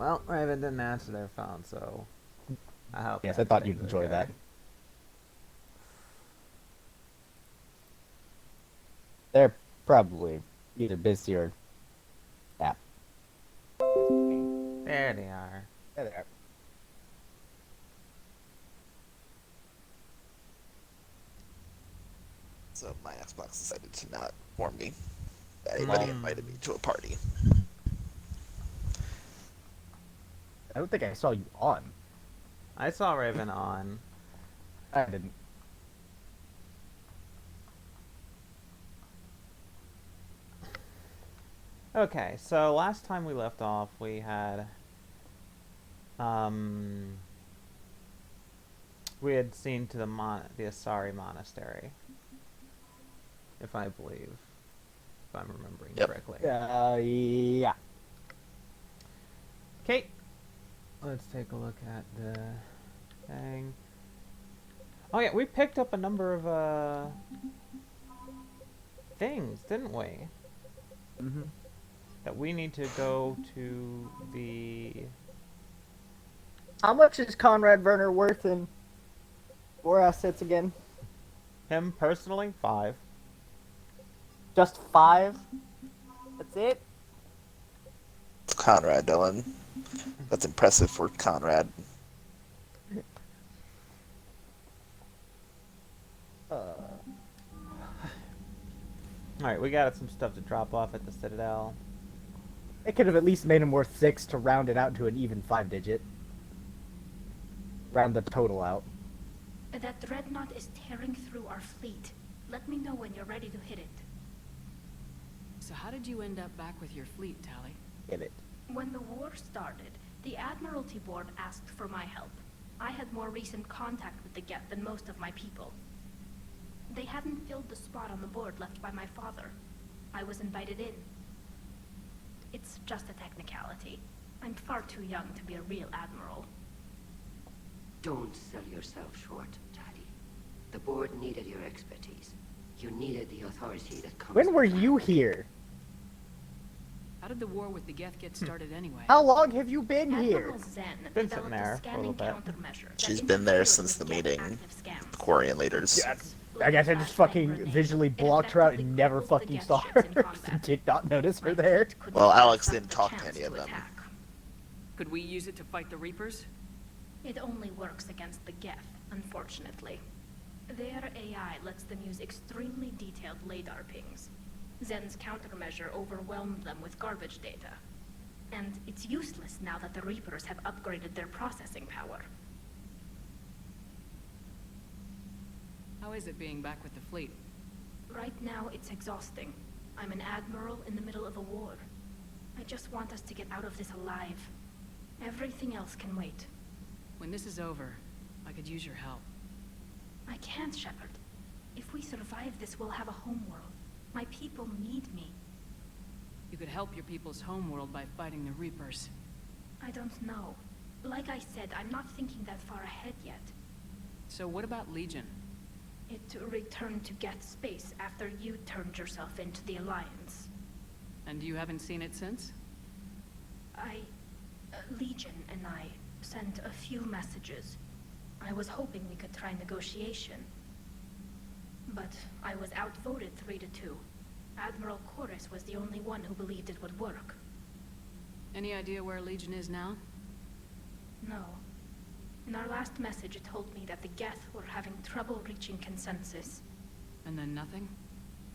Well, Raven didn't answer their phone, so I hope. Yes, I thought you'd enjoy that. They're probably either busy or... Yeah. There they are. There they are. So my Xbox decided to not inform me that anybody invited me to a party. I don't think I saw you on. I saw Raven on. I didn't. Okay, so last time we left off, we had we had seen to the Asari monastery, if I I'm remembering correctly. Yeah. Okay, let's take a look at the thing. Oh yeah, we picked up a number of things, didn't we? Mm-hmm. That we need to go to the... How much is Conrad Werner worth in 4 assets again? Him personally, 5. Just 5? That's it? Conrad, Dylan. That's impressive for Conrad. Alright, we got some stuff to drop off at the Citadel. It could have at least made him worth 6 to round it out to an even 5-digit. Round the total out. That dreadnought is tearing through our fleet. Let me know when you're ready to hit it. So how did you end up back with your fleet, Tally? Hit it. When the war started, the Admiralty Board asked for my help. I had more recent contact with the Geth than most of my people. They hadn't filled the spot on the board left by my father. I was invited in. It's just a technicality. I'm far too young to be a real admiral. Don't sell yourself short, Tally. The board needed your expertise. You needed the authority that comes... When were you here? How did the war with the Geth get started anyway? How long have you been here? Admiral Zen Been sitting developed there a for a scanning little bit. countermeasure She's that been there interfered since with the Geth meeting. active scams. Quarian leaders. Yes. I guess I just fucking visually blocked her out and never fucking saw her. Did not notice her there. Well, Alex didn't talk to any of them. Could we use it to fight the Reapers? It only works against the Geth, unfortunately. Their AI lets them use extremely detailed LADAR pings. Zen's countermeasure overwhelmed them with garbage data. And it's useless now that the Reapers have upgraded their processing power. How is it being back with the fleet? Right now, it's exhausting. I'm an admiral in the middle of a war. I just want us to get out of this alive. Everything else can wait. When this is over, I could use your help. I can't, Shepard. If we survive this, we'll have a homeworld. My people need me. You could help your people's homeworld by fighting the Reapers. I don't know. Like I said, I'm not thinking that far ahead yet. So what about Legion? It returned to Geth space after you turned yourself into the Alliance. And you haven't seen it since? Legion and I sent a few messages. I was hoping we could try negotiation. But I was outvoted 3-2. Admiral Chorus was the only one who believed it would work. Any idea where Legion is now? No. In our last message, it told me that the Geth were having trouble reaching consensus. And then nothing?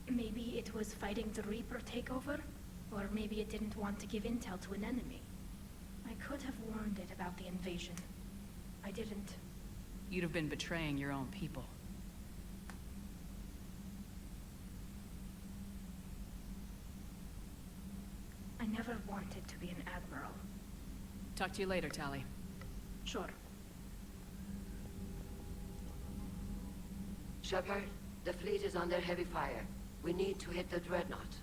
Maybe it was fighting the Reaper takeover? Or maybe it didn't want to give intel to an enemy. I could have warned it about the invasion. I didn't. You'd have been betraying your own people. I never wanted to be an admiral. Talk to you later, Tally. Sure. Shepard, the fleet is under heavy fire. We need to hit the dreadnought.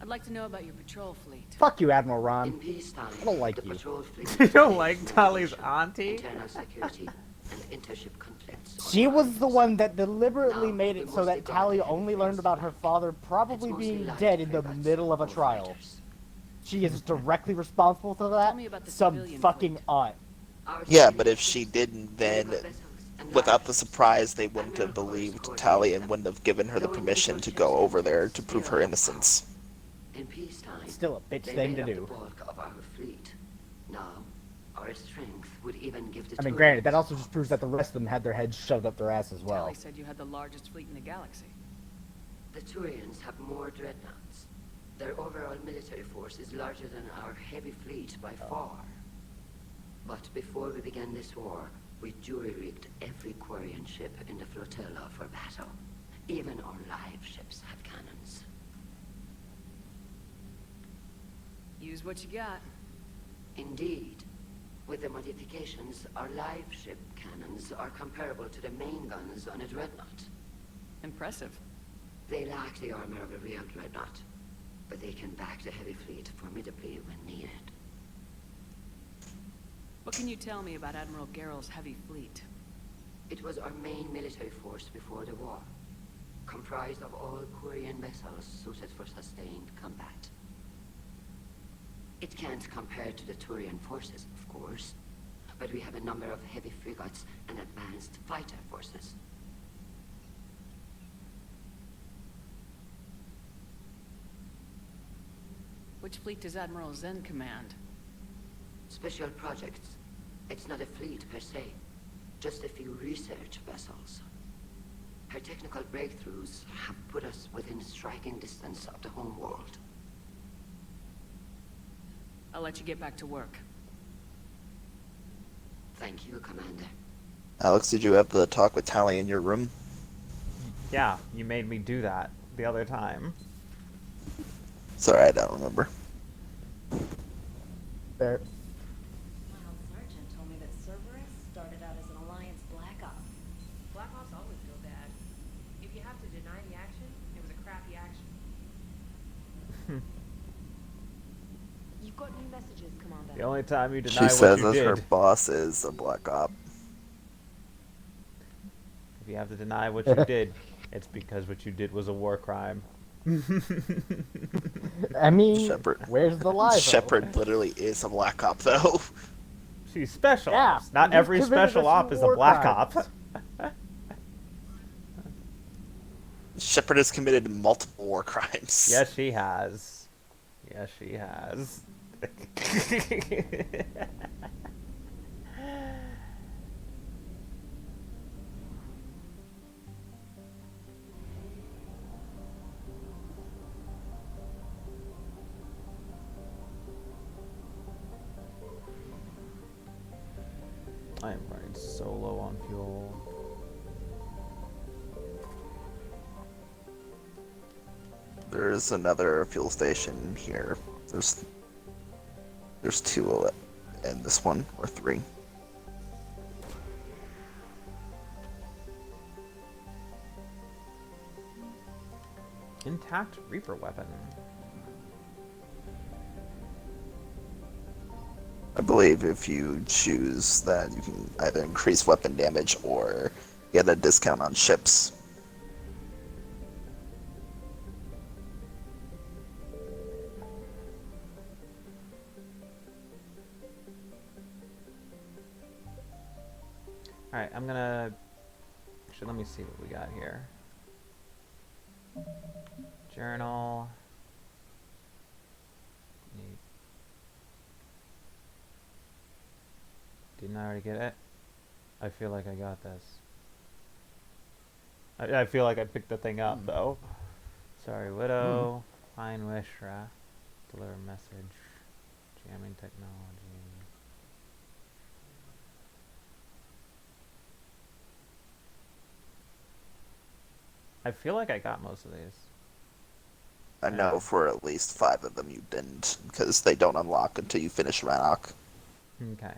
I'd like to know about your patrol fleet. Fuck you, Admiral In Ron. peace, Tally. I don't like the you. patrol fleet You don't like faces Tally's invasion, auntie? Internal security and intership conflicts. She was the one that deliberately Now, made we it so must that take on Tally the only defense. learned about her father It's probably mostly being light dead in the frigates middle of a or trial. fighters. she is directly responsible for that, Tell me about the some civilian fucking fleet. aunt. Our Yeah, civilian but if fleet, she didn't, then naval vessels, and without the light surprise, they ships, wouldn't Admiral have Burris believed coordinates Tally and them. wouldn't have given her the Though permission individual to ships go and over there teams to prove still her have innocence. power. In peacetime, Still a bitch they thing made to up do. the bulk of our fleet. Now, our strength would even give the I mean, granted, that Turians also just proves that the rest of them had their heads shoved up their ass as well. Tally said you had the largest fleet in the galaxy. The Turians have more dreadnoughts. Their overall military force is larger than our heavy fleet by far. But before we began this war, we jury-rigged every Quarian ship in the flotilla for battle. Even our live ships have cannons. Use what you got. Indeed. With the modifications, our live ship cannons are comparable to the main guns on a dreadnought. Impressive. They lack the armor of a real dreadnought, but they can back the heavy fleet formidably when needed. What can you tell me about Admiral Gerrel's heavy fleet? It was our main military force before the war, comprised of all Quarian vessels suited for sustained combat. It can't compare to the Turian forces, of course, but we have a number of heavy frigates and advanced fighter forces. Which fleet does Admiral Zen command? Special projects. It's not a fleet per se, just a few research vessels. Her technical breakthroughs have put us within striking distance of the home world. I'll let you get back to work. Thank you, Commander. Alex, did you have the talk with Tally in your room? Yeah, you made me do that the other time. Sorry, I don't remember. Fair. Miles Sergeant told me that Cerberus started out as an Alliance Black Op. Black Ops always go bad. If you have to deny the action, it was a crappy action. You've got new messages, Commander. The only time you deny She what says you that her did. boss is a black op. If you have to deny what you did, it's because what you did was a war crime. I mean, Shepard. where's the lie? Shepard literally is a black op, though. She's special Yeah, ops. Not he's every committed a special op few is a war black crimes. op. Shepard has committed multiple war crimes. Yes, she has. Yes, she has. I am running so low on fuel. There's another fuel station here. There's two in this one, or three. Intact Reaper weapon. I believe if you choose that, you can either increase weapon damage or get a discount on ships. Alright, I'm gonna... Actually, let me see what we got here. Journal. Need... Didn't I already get it? I feel like I got this. I feel like I picked the thing up, though. Sorry, Widow. Fine Wishra. Deliver message. Jamming technology. I feel like I got most of these. I know for at least 5 of them you didn't, because they don't unlock until you finish Rannoch. Okay.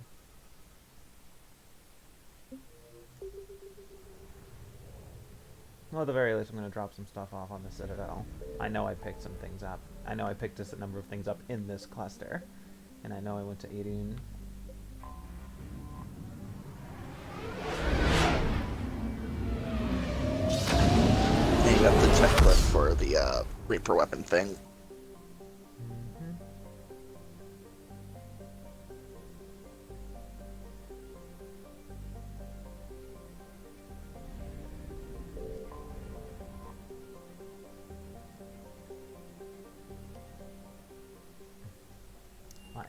Well, at the very least, I'm going to drop some stuff off on the Citadel. I know I picked some things up. I know I picked a number of things up in this cluster. And I know I went to Aideen. And you have the template for the Reaper weapon thing.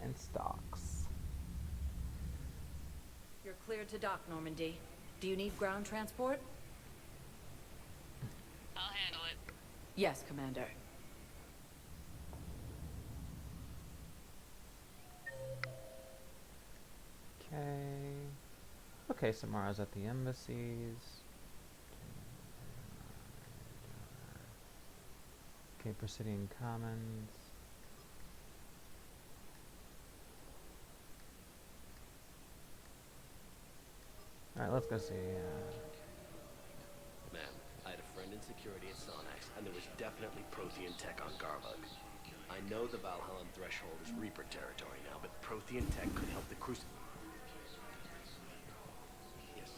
and stocks. You're cleared to dock, Normandy. Do you need ground transport? I'll handle it. Yes, Commander. Okay. Okay, Samara's at the embassies. Okay, Presidian Commons. Alright, let's go see. Ma'am, I had a friend in security at Sonax, and there was definitely Prothean tech on Garbug. I know the Valhallan threshold is Reaper territory now, but Prothean tech could help the Yes.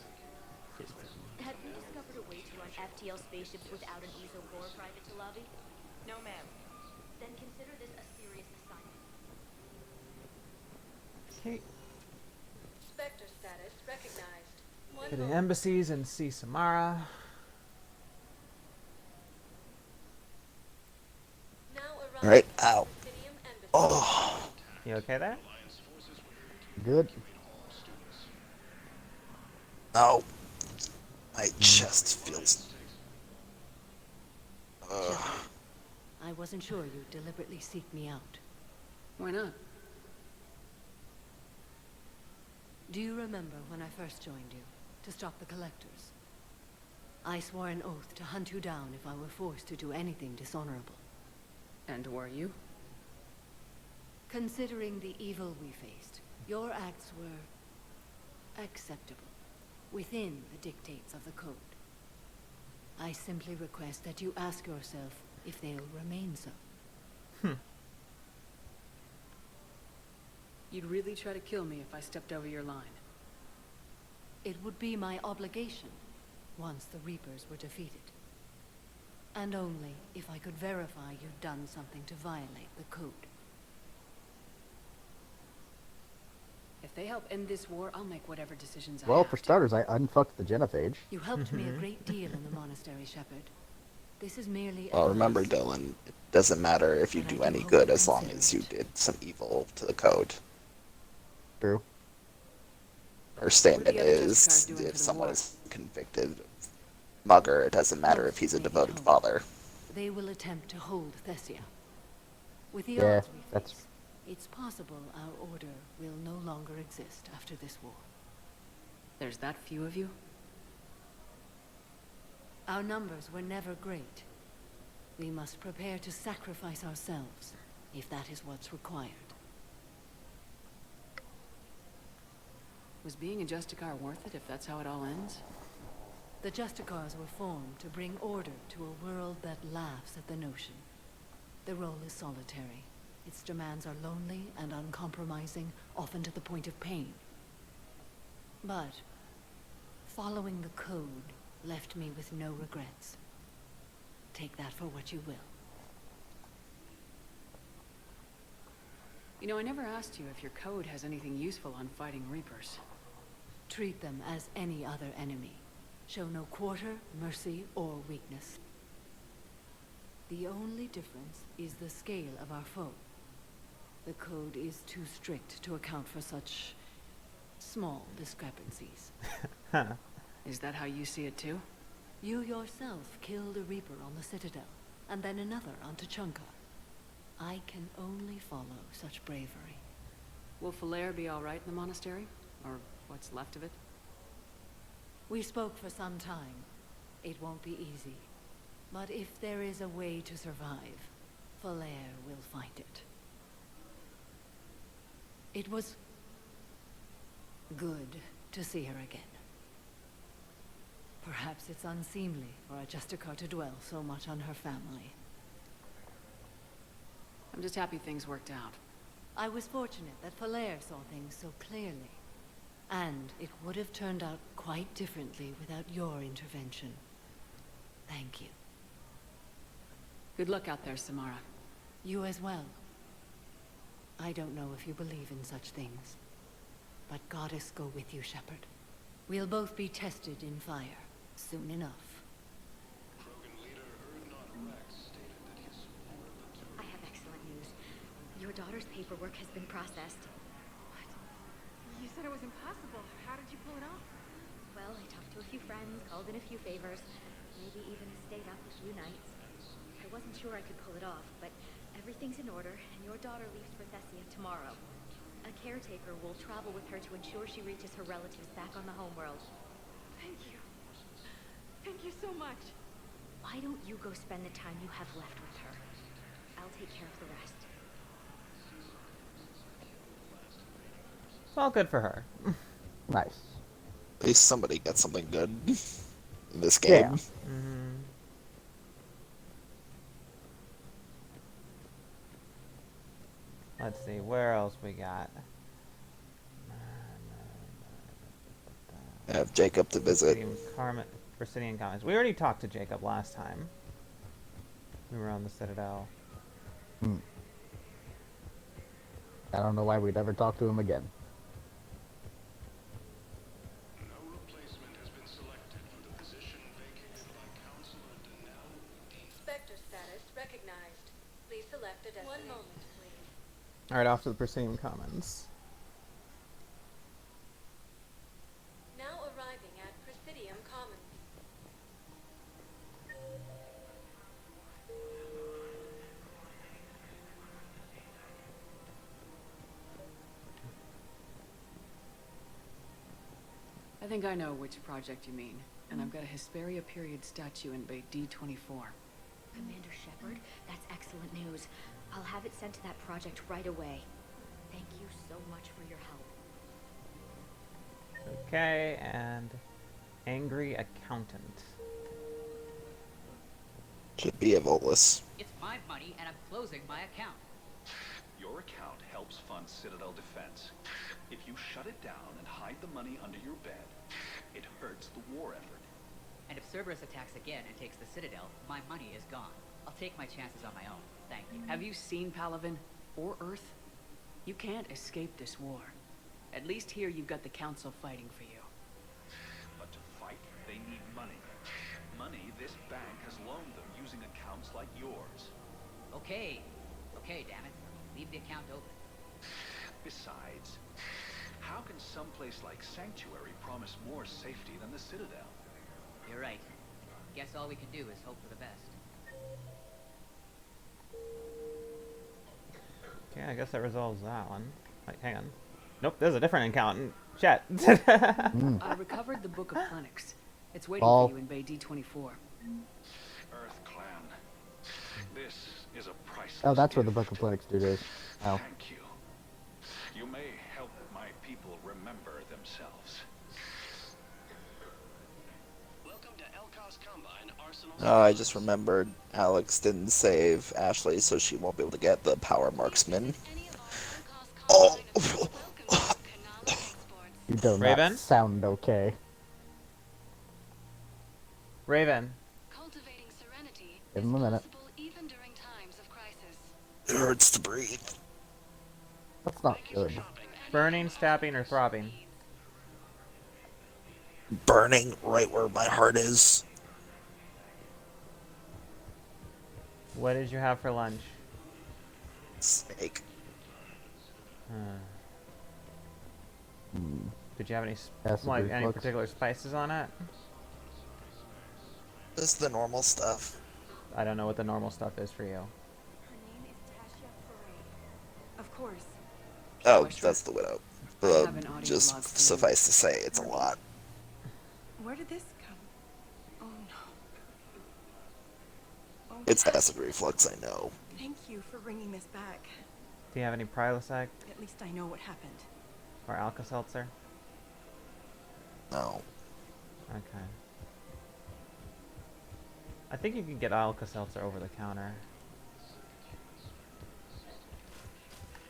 Yes, ma'am. Have you discovered a way to run FTL spaceships without an ESO core private to lobby? No, ma'am. Then consider this a serious assignment. Okay. Spectre status recognized. To the embassies and see Samara. Right? Ow. Oh. You okay there? Good. No. My chest feels. I wasn't sure you'd deliberately seek me out. Why not? Do you remember when I first joined you, to stop the Collectors? I swore an oath to hunt you down if I were forced to do anything dishonorable. And were you? Considering the evil we faced, your acts were acceptable, within the dictates of the Code. I simply request that you ask yourself if they'll remain so. You'd really try to kill me if I stepped over your line. It would be my obligation, once the Reapers were defeated. And only if I could verify you'd done something to violate the Code. If they help end this war, I'll make whatever decisions I Well, have for to. starters, I unfucked the genophage. You helped me a great deal in the monastery, Shepard. This is merely Well, remember, advice. Dylan, it doesn't matter if you But I do do any hope good you as long consider as you it. did some evil to the Code. True. Her statement What are the other is, Justicar's doing for if the someone war? is convicted of mugger, it doesn't matter if he's a Most may devoted hope. father. They will attempt to hold Thessia. With the Yeah, odds we that's- face, it's possible our order will no longer exist after this war. There's that few of you? Our numbers were never great. We must prepare to sacrifice ourselves, if that is what's required. Was being a Justicar worth it if that's how it all ends? The Justicars were formed to bring order to a world that laughs at the notion. The role is solitary. Its demands are lonely and uncompromising, often to the point of pain. But following the Code left me with no regrets. Take that for what you will. You know, I never asked you if your code has anything useful on fighting Reapers. Treat them as any other enemy. Show no quarter, mercy, or weakness. The only difference is the scale of our foe. The Code is too strict to account for such small discrepancies. Is that how you see it too? You yourself killed a Reaper on the Citadel, and then another on Tuchanka. I can only follow such bravery. Will Folly be all right in the monastery? Or what's left of it? We spoke for some time. It won't be easy. But if there is a way to survive, Folly will find it. It was good to see her again. Perhaps it's unseemly for a Justicar to dwell so much on her family. I'm just happy things worked out. I was fortunate that Folly saw things so clearly. And it would have turned out quite differently without your intervention. Thank you. Good luck out there, Samara. You as well. I don't know if you believe in such things, but Goddess go with you, Shepard. We'll both be tested in fire, soon enough. I have excellent news. Your Your daughter's paperwork has been processed. What? You said it was impossible. How did you pull it off? Well, I talked to a few friends, called in a few favors, maybe even stayed up a few nights. I wasn't sure I could pull it off, but everything's in order, and your daughter leaves for Thessia tomorrow. A caretaker will travel with her to ensure she reaches her relatives back on the homeworld. Thank you. Thank you so much. Why don't you go spend the time you have left with her? I'll take care of the rest. Well, good for her. Nice. At least somebody got something good in this Yeah. game. Let's see, where else we got? I have Jacob to visit. Presidian Commons. We already talked to Jacob last time. We were on the Citadel. I don't know why we'd ever talk to him again. No replacement has been selected for the position vacated by Counselor Denell. Spectre status recognized. Please select a destination. 1 moment, please. Alright, off to the Presidian Commons. Now arriving at Presidium Commons. I think I know which project you mean. And I've got a Hesperia period statue in Bay D24. Commander Shepard, that's excellent news. I'll have it sent to that project right away. Thank you so much for your help. Okay, and Angry Accountant. Should be a Volus. It's my money and I'm closing my account. Your account helps fund Citadel defense. If you shut it down and hide the money under your bed, it hurts the war effort. And if Cerberus attacks again and takes the Citadel, my money is gone. I'll take my chances on my own. Thank you. Have you seen Palaven? Or Earth? You can't escape this war. At least here you've got the Council fighting for you. But to fight, they need money. Money this bank has loaned them using accounts like yours. Okay. Okay, damn it. Leave the account open. Besides, how can someplace like Sanctuary promise more safety than the Citadel? You're right. Guess all we can do is hope for the best. Okay, I guess that resolves that one. Wait, hang on. Nope, there's a different accountant. Chat. I recovered the Book of Plenix. It's waiting for you in Bay D24. Earth Clan. This is a priceless Oh, that's where the gift. Book of Plenix dude is. Oh. Thank you. You may help my people remember themselves. Welcome to Elcos Combine Arsenal. I just remembered Alex didn't save Ashley, so she won't be able to get the Power Marksman. Oh! You do Raven? not sound okay. Raven. Give him a minute. It hurts to breathe. That's not good. Burning, stabbing, or throbbing? Burning right where my heart is. What did you have for lunch? Steak. Did you have any Acid any reflux. particular spices on it? Just the normal stuff. I don't know what the normal stuff is for you. Of course. Oh, that's the Widow. have an audio log Just for you. suffice to say, it's a lot. Where did this come? Oh no. Oh, It's acid reflux, I know. thank you for bringing this back. Do you have any Prilosec At least I know what happened. or Alka-Seltzer? No. Okay. I think you can get Alka-Seltzer over the counter.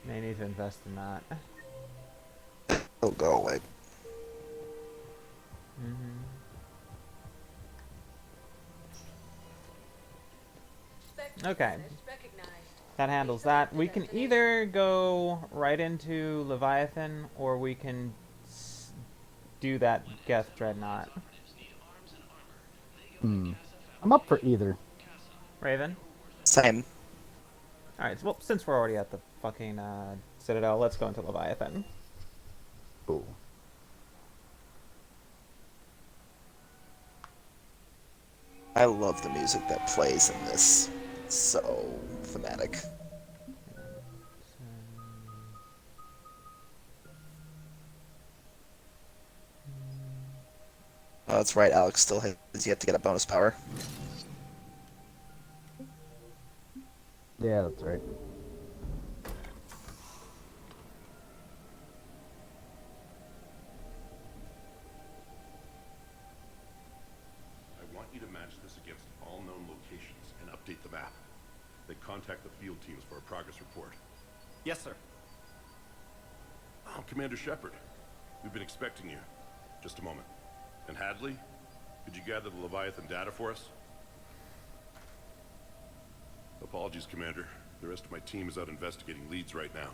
May need to invest in that. It'll go away. Okay. That handles that. We can either go right into Leviathan, or we can do that Geth Dreadnought. I'm up for either. Raven? Same. Alright, so, well, since we're already at the fucking Citadel. Let's go into Leviathan. Cool. I love the music that plays in this. It's so thematic. Oh, that's right, Alex still has yet to get a bonus power. Yeah, that's right. I want you to match this against all known locations and update the map. Then contact the field teams for a progress report. Yes, sir. Oh, Commander Shepard. We've been expecting you. Just a moment. And Hadley, could you gather the Leviathan data for us? Apologies, Commander. The rest of my team is out investigating leads right now.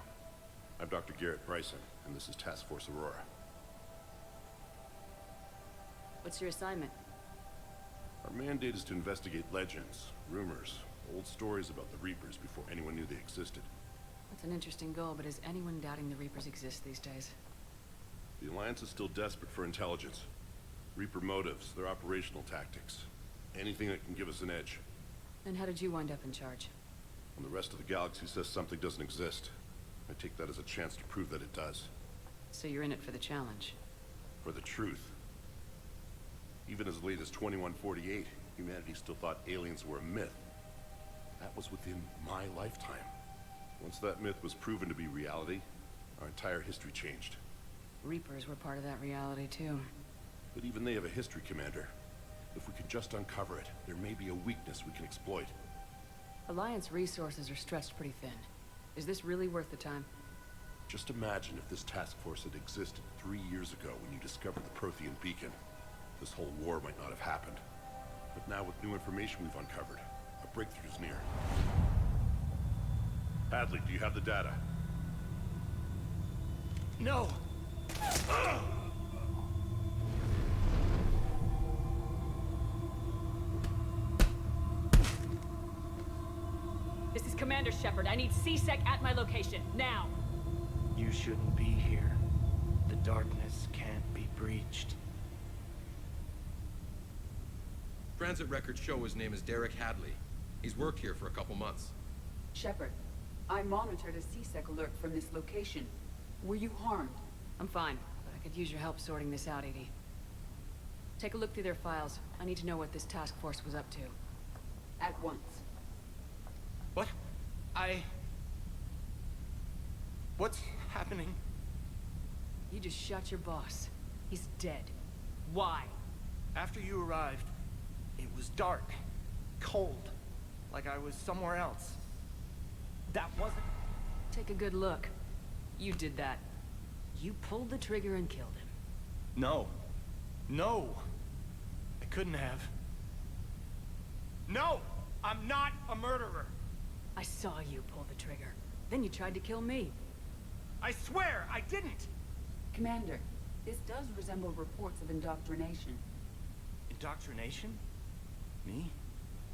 I'm Dr. Garrett Bryson, and this is Task Force Aurora. What's your assignment? Our mandate is to investigate legends, rumors, old stories about the Reapers before anyone knew they existed. That's an interesting goal, but is anyone doubting the Reapers exist these days? The Alliance is still desperate for intelligence. Reaper motives, their operational tactics. Anything that can give us an edge. And how did you wind up in charge? When the rest of the galaxy says something doesn't exist, I take that as a chance to prove that it does. So you're in it for the challenge. For the truth. Even as late as 2148, humanity still thought aliens were a myth. That was within my lifetime. Once that myth was proven to be reality, our entire history changed. Reapers were part of that reality, too. But even they have a history, Commander. If we can just uncover it, there may be a weakness we can exploit. Alliance resources are stretched pretty thin. Is this really worth the time? Just imagine if this task force had existed 3 years ago when you discovered the Prothean beacon. This whole war might not have happened. But now with new information we've uncovered, a breakthrough is near. Hadley, do you have the data? No! This is Commander Shepard. I need C-Sec at my location, now! You shouldn't be here. The darkness can't be breached. Transit records show his name is Derek Hadley. He's worked here for a couple months. Shepard, I monitored a C-Sec alert from this location. Were you harmed? I'm fine, but I could use your help sorting this out, Edie. Take a look through their files. I need to know what this task force was up to. At once. What? What's happening? You just shot your boss. He's dead. Why? After you arrived, it was dark, cold, like I was somewhere else. That wasn't... Take a good look. You did that. You pulled the trigger and killed him. No. No! I couldn't have. No! I'm not a murderer! I saw you pull the trigger. Then you tried to kill me. I swear, I didn't! Commander, this does resemble reports of indoctrination. Indoctrination? Me?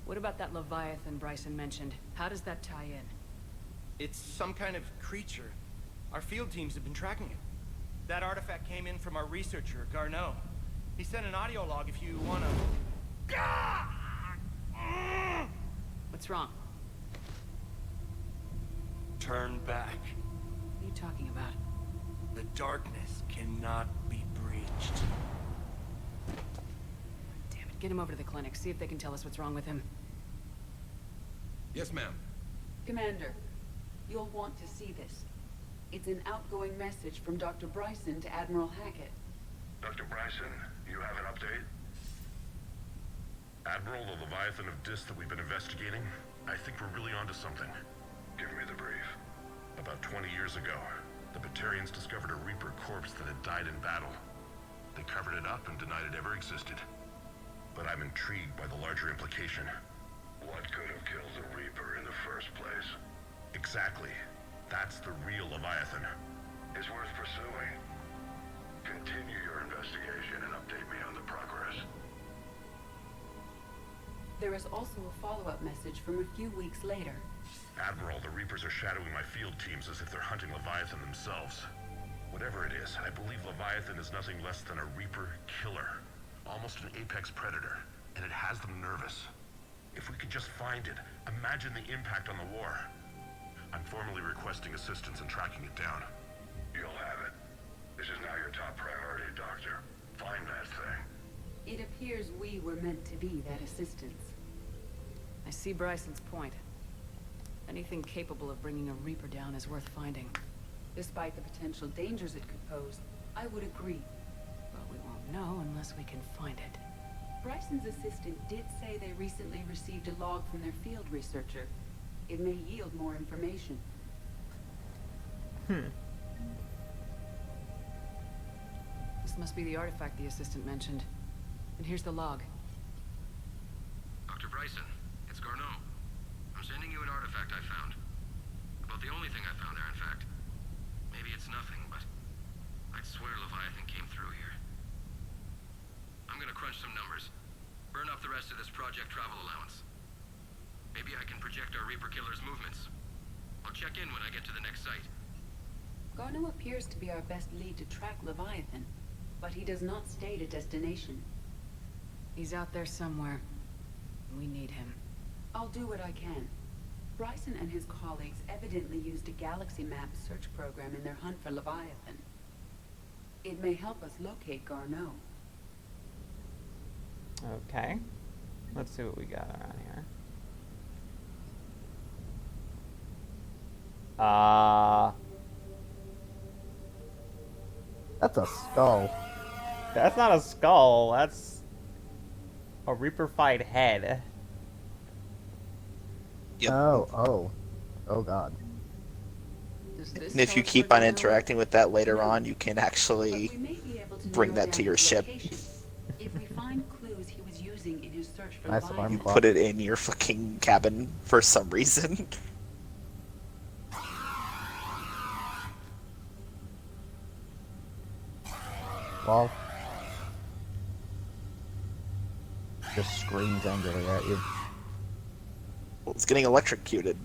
What about that Leviathan Bryson mentioned? How does that tie in? It's some kind of creature. Our field teams have been tracking it. That artifact came in from our researcher, Garneau. He sent an audio log if you wanna... What's wrong? Turn back. What are you talking about? The darkness cannot be breached. Damn it, get him over to the clinic. See if they can tell us what's wrong with him. Yes, ma'am. Commander, you'll want to see this. It's an outgoing message from Dr. Bryson to Admiral Hackett. Dr. Bryson, you have an update? Admiral, the Leviathan of Dis that we've been investigating, I think we're really onto something. Give me the brief. About 20 years ago, the Batarians discovered a Reaper corpse that had died in battle. They covered it up and denied it ever existed. But I'm intrigued by the larger implication. What could have killed the Reaper in the first place? Exactly. That's the real Leviathan. It's worth pursuing. Continue your investigation and update me on the progress. There is also a follow-up message from a few weeks later. Admiral, the Reapers are shadowing my field teams as if they're hunting Leviathan themselves. Whatever it is, I believe Leviathan is nothing less than a Reaper killer. Almost an apex predator, and it has them nervous. If we could just find it, imagine the impact on the war. I'm formally requesting assistance in tracking it down. You'll have it. This is now your top priority, Doctor. Find that thing. It appears we were meant to be that assistance. I see Bryson's point. Anything capable of bringing a Reaper down is worth finding. Despite the potential dangers it could pose, I would agree. But we won't know unless we can find it. Bryson's assistant did say they recently received a log from their field researcher. It may yield more information. This must be the artifact the assistant mentioned. And here's the log. Dr. Bryson, it's Garneau. I'm sending you an artifact I found. About the only thing I found there, in fact. Maybe it's nothing, but I'd swear Leviathan came through here. I'm gonna crunch some numbers. Burn up the rest of this project travel allowance. Maybe I can project our Reaper killer's movements. I'll check in when I get to the next site. Garneau appears to be our best lead to track Leviathan, but he does not state a destination. He's out there somewhere. We need him. I'll do what I can. Bryson and his colleagues evidently used a galaxy map search program in their hunt for Leviathan. It may help us locate Garneau. Okay. Let's see what we got around here. That's a skull. That's not a skull. That's a Reaper-fied head. Yep. Oh god. And if you keep on interacting with that later on, you can actually bring that to your ship. If we find clues he was using in his search for Nice Leviathan, alarm You clock. put it in your fucking cabin for some reason. Well, just screams angrily at you. Well, it's getting electrocuted.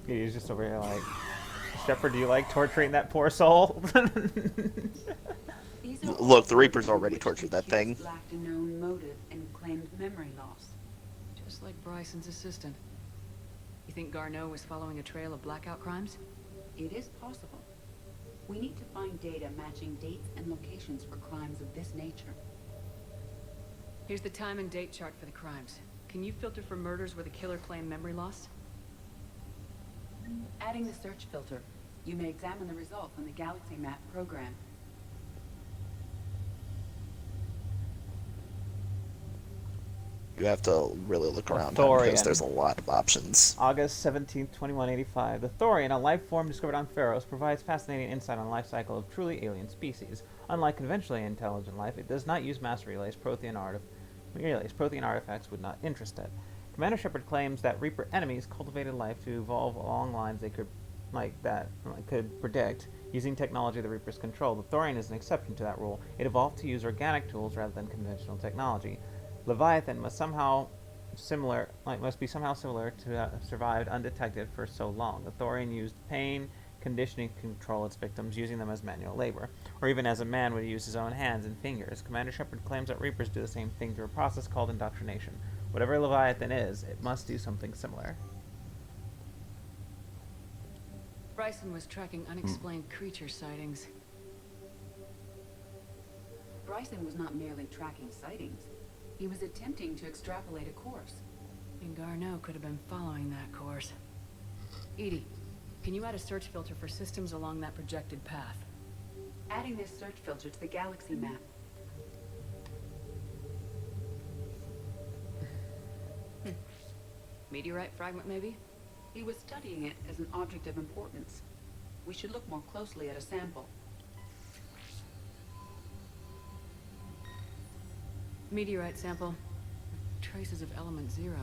He's just over here like, Shepard, do you like torturing that poor soul? Look, the Reaper's already tortured that thing. lacked a known motive and claimed memory loss. Just like Bryson's assistant. You think Garneau was following a trail of blackout crimes? It is possible. We need to find data matching dates and locations for crimes of this nature. Here's the time and date chart for the crimes. Can you filter for murders where the killer claimed memory loss? Adding the search filter, you may examine the results on the galaxy map program. You have to really look around Thorian. because there's a lot of options. August 17th, 2185. The Thorian, a life form discovered on Pharos, provides fascinating insight on the life cycle of truly alien species. Unlike conventionally intelligent life, it does not use mass relays. Prothean artifacts would not interest it. Commander Shepard claims that Reaper enemies cultivated life to evolve along lines they could predict, using technology the Reapers control. The Thorian is an exception to that rule. It evolved to use organic tools rather than conventional technology. Leviathan must be somehow similar to have survived undetected for so long. The Thorian used pain conditioning to control its victims, using them as manual labor, or even as a man would use his own hands and fingers. Commander Shepard claims that Reapers do the same thing through a process called indoctrination. Whatever Leviathan is, it must do something similar. Bryson was tracking unexplained creature sightings. Bryson was not merely tracking sightings. He was attempting to extrapolate a course. And Garneau could have been following that course. Edie, can you add a search filter for systems along that projected path? Adding this search filter to the galaxy map. Meteorite fragment, maybe? He was studying it as an object of importance. We should look more closely at a sample. Meteorite sample. Traces of element 0.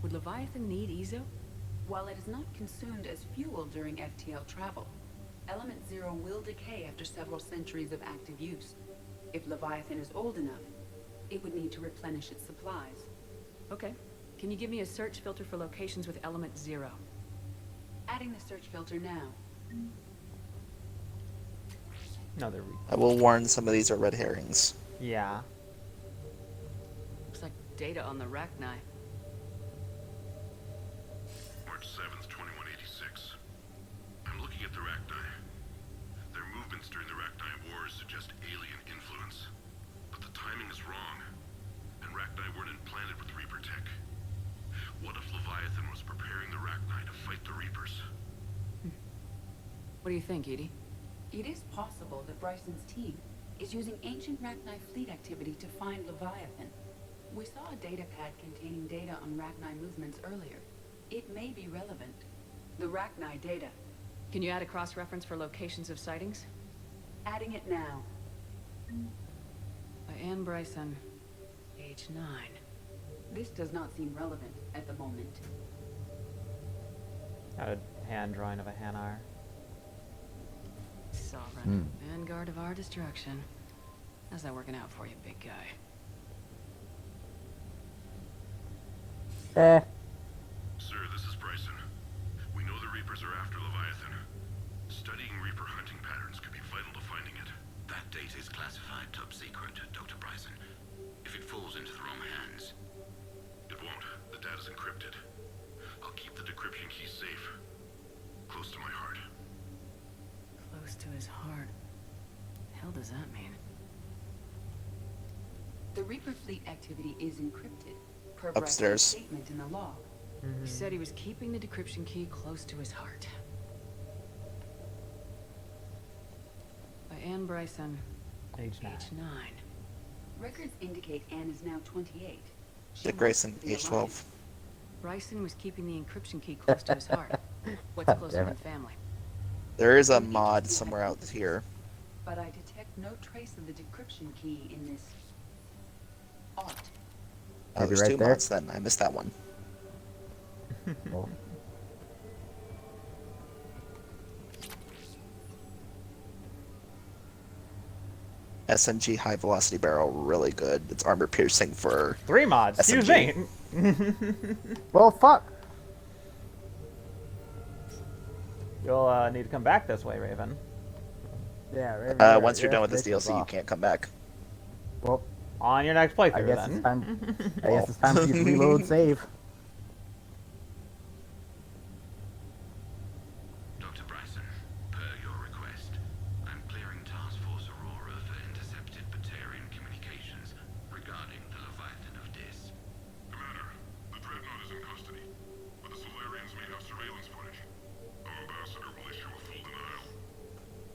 Would Leviathan need EZO? While it is not consumed as fuel during FTL travel, element 0 will decay after several centuries of active use. If Leviathan is old enough, it would need to replenish its supplies. Okay. Can you give me a search filter for locations with element 0? Adding the search filter now. No, they're I will warn some of these are red herrings. yeah. Looks like data on the Rachni. March 7th, 2186. I'm looking at the Rachni. Their movements during the Rachni Wars suggest alien influence. But the timing is wrong. And Rachni weren't implanted with Reaper tech. What if Leviathan was preparing the Rachni to fight the Reapers? What do you think, Edie? It is possible that Bryson's team is using ancient Rachni fleet activity to find Leviathan. We saw a data pad containing data on Rachni movements earlier. It may be relevant. The Rachni data. Can you add a cross-reference for locations of sightings? Adding it now. By Anne Bryson, age 9. This does not seem relevant at the moment. A hand drawing of a Hanar. Sovereign. Vanguard of our destruction. How's that working out for you, big guy? Sir, this is Bryson. We know the Reapers are after Leviathan. Studying Reaper hunting patterns could be vital to finding it. That data is classified top secret, Dr. Bryson. If it falls into the wrong hands... It won't. The data's encrypted. I'll keep the decryption key safe. Close to my heart. Close to his heart. The hell does that mean? The Reaper fleet activity is encrypted, per Upstairs. Bryson's statement in the log. He said he was keeping the decryption key close to his heart. By Anne Bryson, age 9. age 9. Records indicate Anne is now 28. She Dick must Grayson, be age alive. 12. Bryson was keeping the encryption key close to his heart. What's closer Damn than it. family? There is a mod somewhere out here. But I detect no trace of the decryption key in this art. Oh, Maybe there's right two there? mods then. I missed that one. Oh. SMG high velocity barrel, really good. It's armor piercing for 3 mods. Excuse SMG. me. Well, fuck. You'll need to come back this way, Raven. Yeah, right. Once you're done with this DLC, you can't come back. Well, On your next playthrough, I guess then. it's time. I guess it's time for you to reload, save. Dr. Bryson, per your request, I'm clearing Task Force Aurora for intercepted Batarian communications regarding the Leviathan of Dis. Commander, the Dreadnought is in custody, but the Solarians may have surveillance footage. Our ambassador will issue a full denial.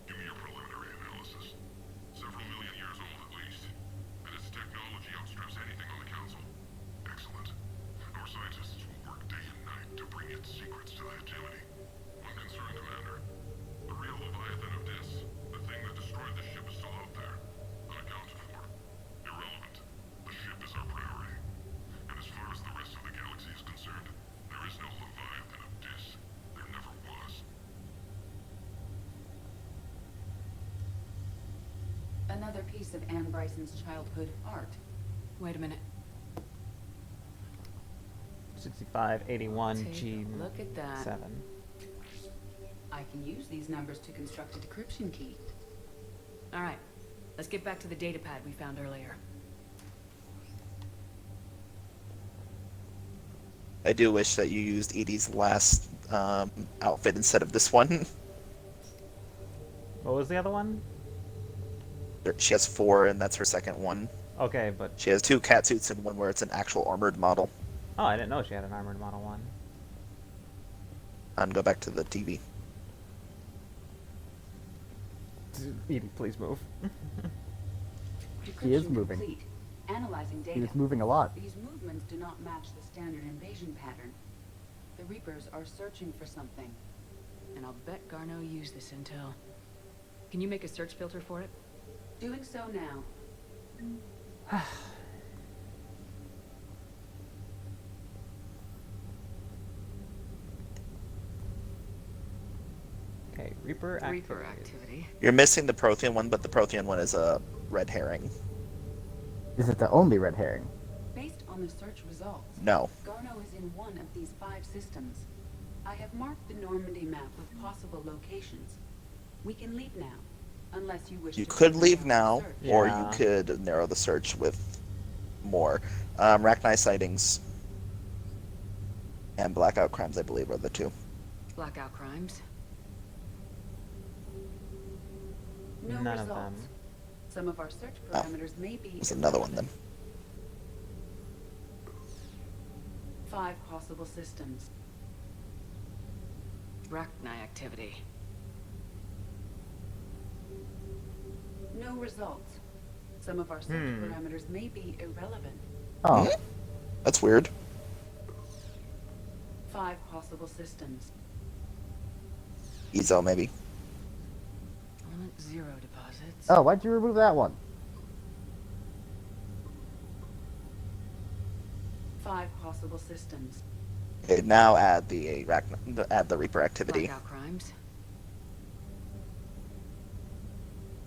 Give me your preliminary analysis. Several million years old at least, and its technology outstrips anything on the Council. Excellent. Our scientists will work day and night to bring its secrets to the hegemony. One concern, Commander. The real Leviathan of Dis, the thing that destroyed the ship, is still out there, unaccounted for. Irrelevant. The ship is our priority. And as far as the rest of the galaxy is concerned, there is no Leviathan of Dis. There never was. Another piece of Anne Bryson's childhood art. Wait a minute. 6581 Take G a look at that. 7. I can use these numbers to construct a decryption key. All right, let's get back to the data pad we found earlier. I do wish that you used Edie's last outfit instead of this one. What was the other one? She has 4, and that's her second one. Okay, but... She has 2 catsuits and one where it's an actual armored model. Oh, I didn't know she had an armored model one. And go back to the TV. Edie, please move. He is Decryption moving. complete. Analyzing data. He was moving a lot. These movements do not match the standard invasion pattern. The Reapers are searching for something. And I'll bet Garneau used this intel. Can you make a search filter for it? Doing so now. Okay, Reaper activity. Reaper activity. You're missing the Prothean one, but the Prothean one is a red herring. Is it the only red herring? Based on on the search results. No. Garneau is in one of these 5 systems. I have marked the Normandy map with possible locations. We can leave now, unless you wish You to could further leave narrow now, the search. or you Yeah. could narrow the search with more. Rachni sightings and blackout crimes, I believe, are the 2. Blackout crimes? No None of results. them. Some of our search parameters may be There's another one irrelevant. then. 5 possible systems. Rachni activity. No results. Some of our search parameters may be irrelevant. Oh. That's weird. 5 possible systems. Ezo, maybe. Element 0 deposits. Oh, why'd you remove that one? 5 possible systems. Okay, now add the Reaper activity. Blackout crimes.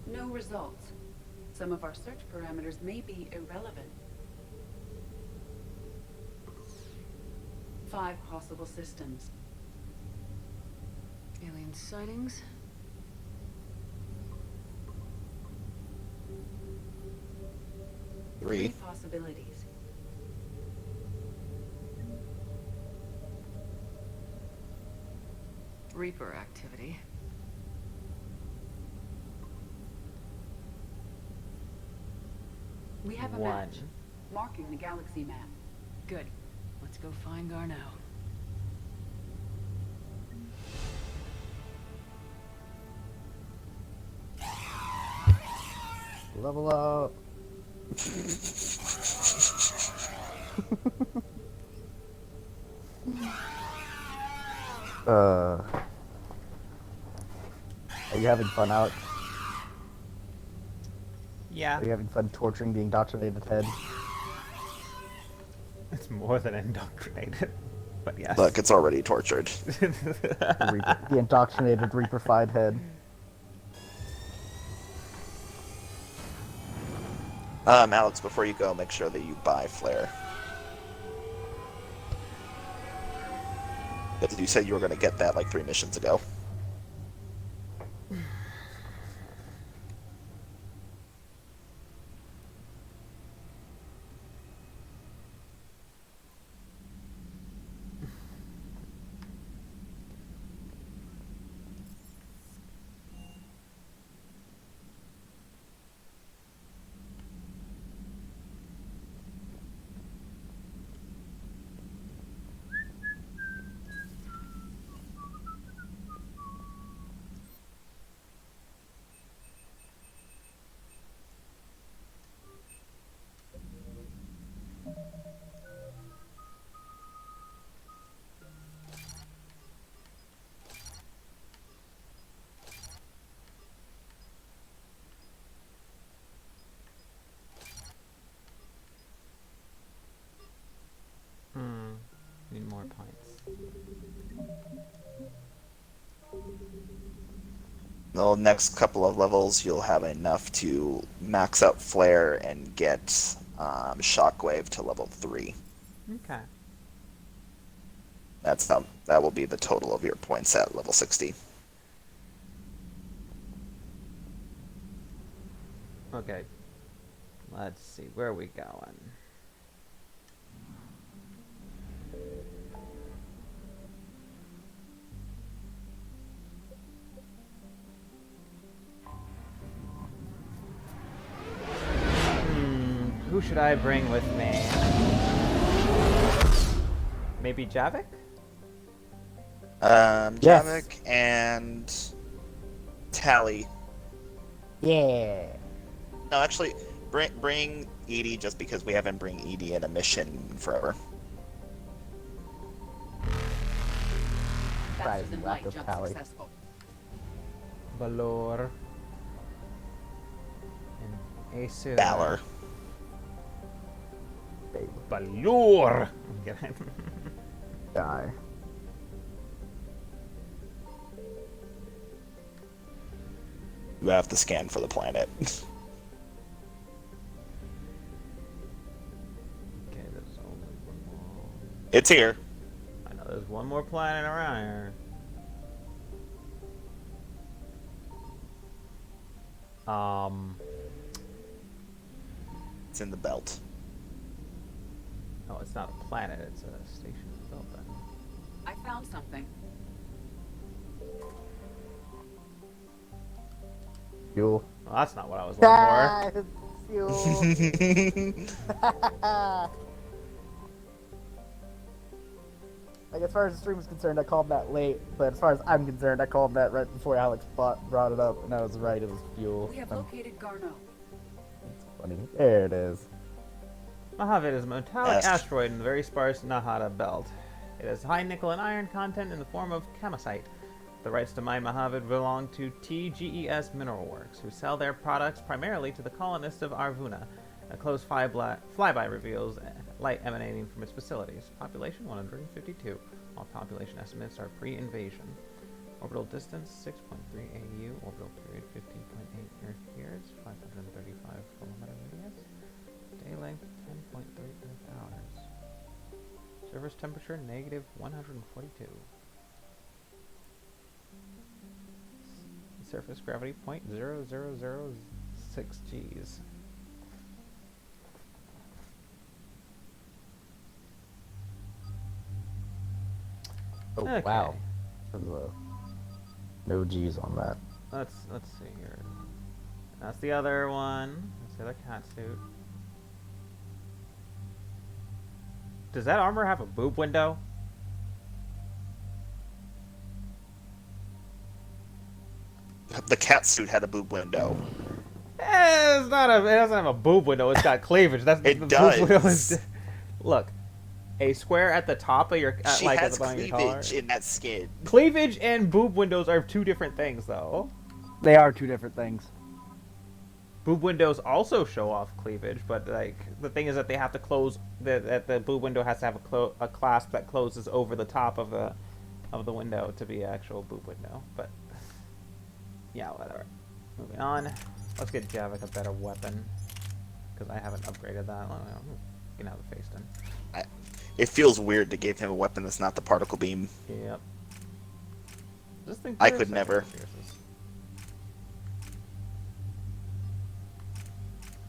No results. Some of our search parameters may be irrelevant. 5 possible systems. Alien sightings. Three. 3 possibilities. Reaper activity. We have a 1. match, marking the galaxy map. Good. Let's go find Garneau. Level up. Are you having fun, Alex? Yeah. Are you having fun torturing the indoctrinated head? It's more than indoctrinated. But yes. Look, it's already tortured. The indoctrinated Reaper-fied head. Alex, before you go, make sure that you buy Flare. Because you said you were going to get that like 3 missions ago. Need more points. The next couple of levels, you'll have enough to max out Flare and get Shockwave to level 3. Okay. That will be the total of your points at level 60. Okay. Let's see. Where are we going? Who should I bring with me? Maybe Javik? Yes. Javik and Tally. Yeah. No, actually, bring Edie just because we haven't bring Edie in a mission forever. Faster than light Raptor jump Pally. successful. Valor. And Acer. Valor. Valor! Die. You have to scan for the planet. Okay, there's It's here. I know there's one more planet around here. It's in the belt. Oh, it's not a planet, it's a station built then. I found something. Fuel. Well, that's not what I was looking Fuel. Like, as far as the stream is concerned, I called that late, but as far as I'm concerned, I called that right before Alex brought it up, and I was right, it was fuel. We have located Garneau. It's funny. There it is. Mojave is a metallic asteroid in the very sparse Nahada belt. It has high nickel and iron content in the form of kamacite. The rights to mine Mojave belong to TGES Mineral Works, who sell their products primarily to the colonists of Arvuna. A close flyby reveals light emanating from its facilities. Population 152. All population estimates are pre-invasion. Orbital distance 6.3 AU. Orbital period 15.8 Earth years. 535 kilometer radius. Day length 10.3 Earth hours. Surface temperature negative 142. Surface gravity 0.0006 Gs. Oh, Okay. wow. No G's on that. Let's see here. That's the other one. That's the other cat suit. Does that armor have a boob window? The cat suit had a boob window. It's not a. It doesn't have a boob window. It's got cleavage. That's It the does. Boob window is, look, a square at the top of your She like has at the bottom of your collar. cleavage in that skin. Cleavage and boob windows are two different things, though. They are two different things. Boob windows also show off cleavage, but like the thing is that they have to close. That the boob window has to have a clasp that closes over the top of the window to be an actual boob window. But yeah, whatever. Moving on. Let's get Javik a better weapon because I haven't upgraded that. You can have the face done. It feels weird to give him a weapon that's not the particle beam. Yep. This thing I could never.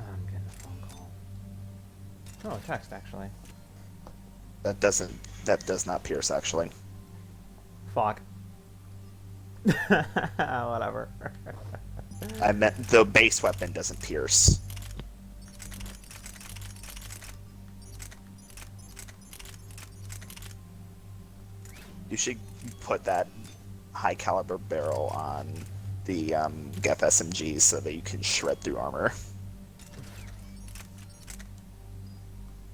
I'm getting a phone call. Oh, a text actually. That does not pierce actually. Fuck. Whatever. I meant the base weapon doesn't pierce. You should put that high caliber barrel on the Geth SMGs so that you can shred through armor.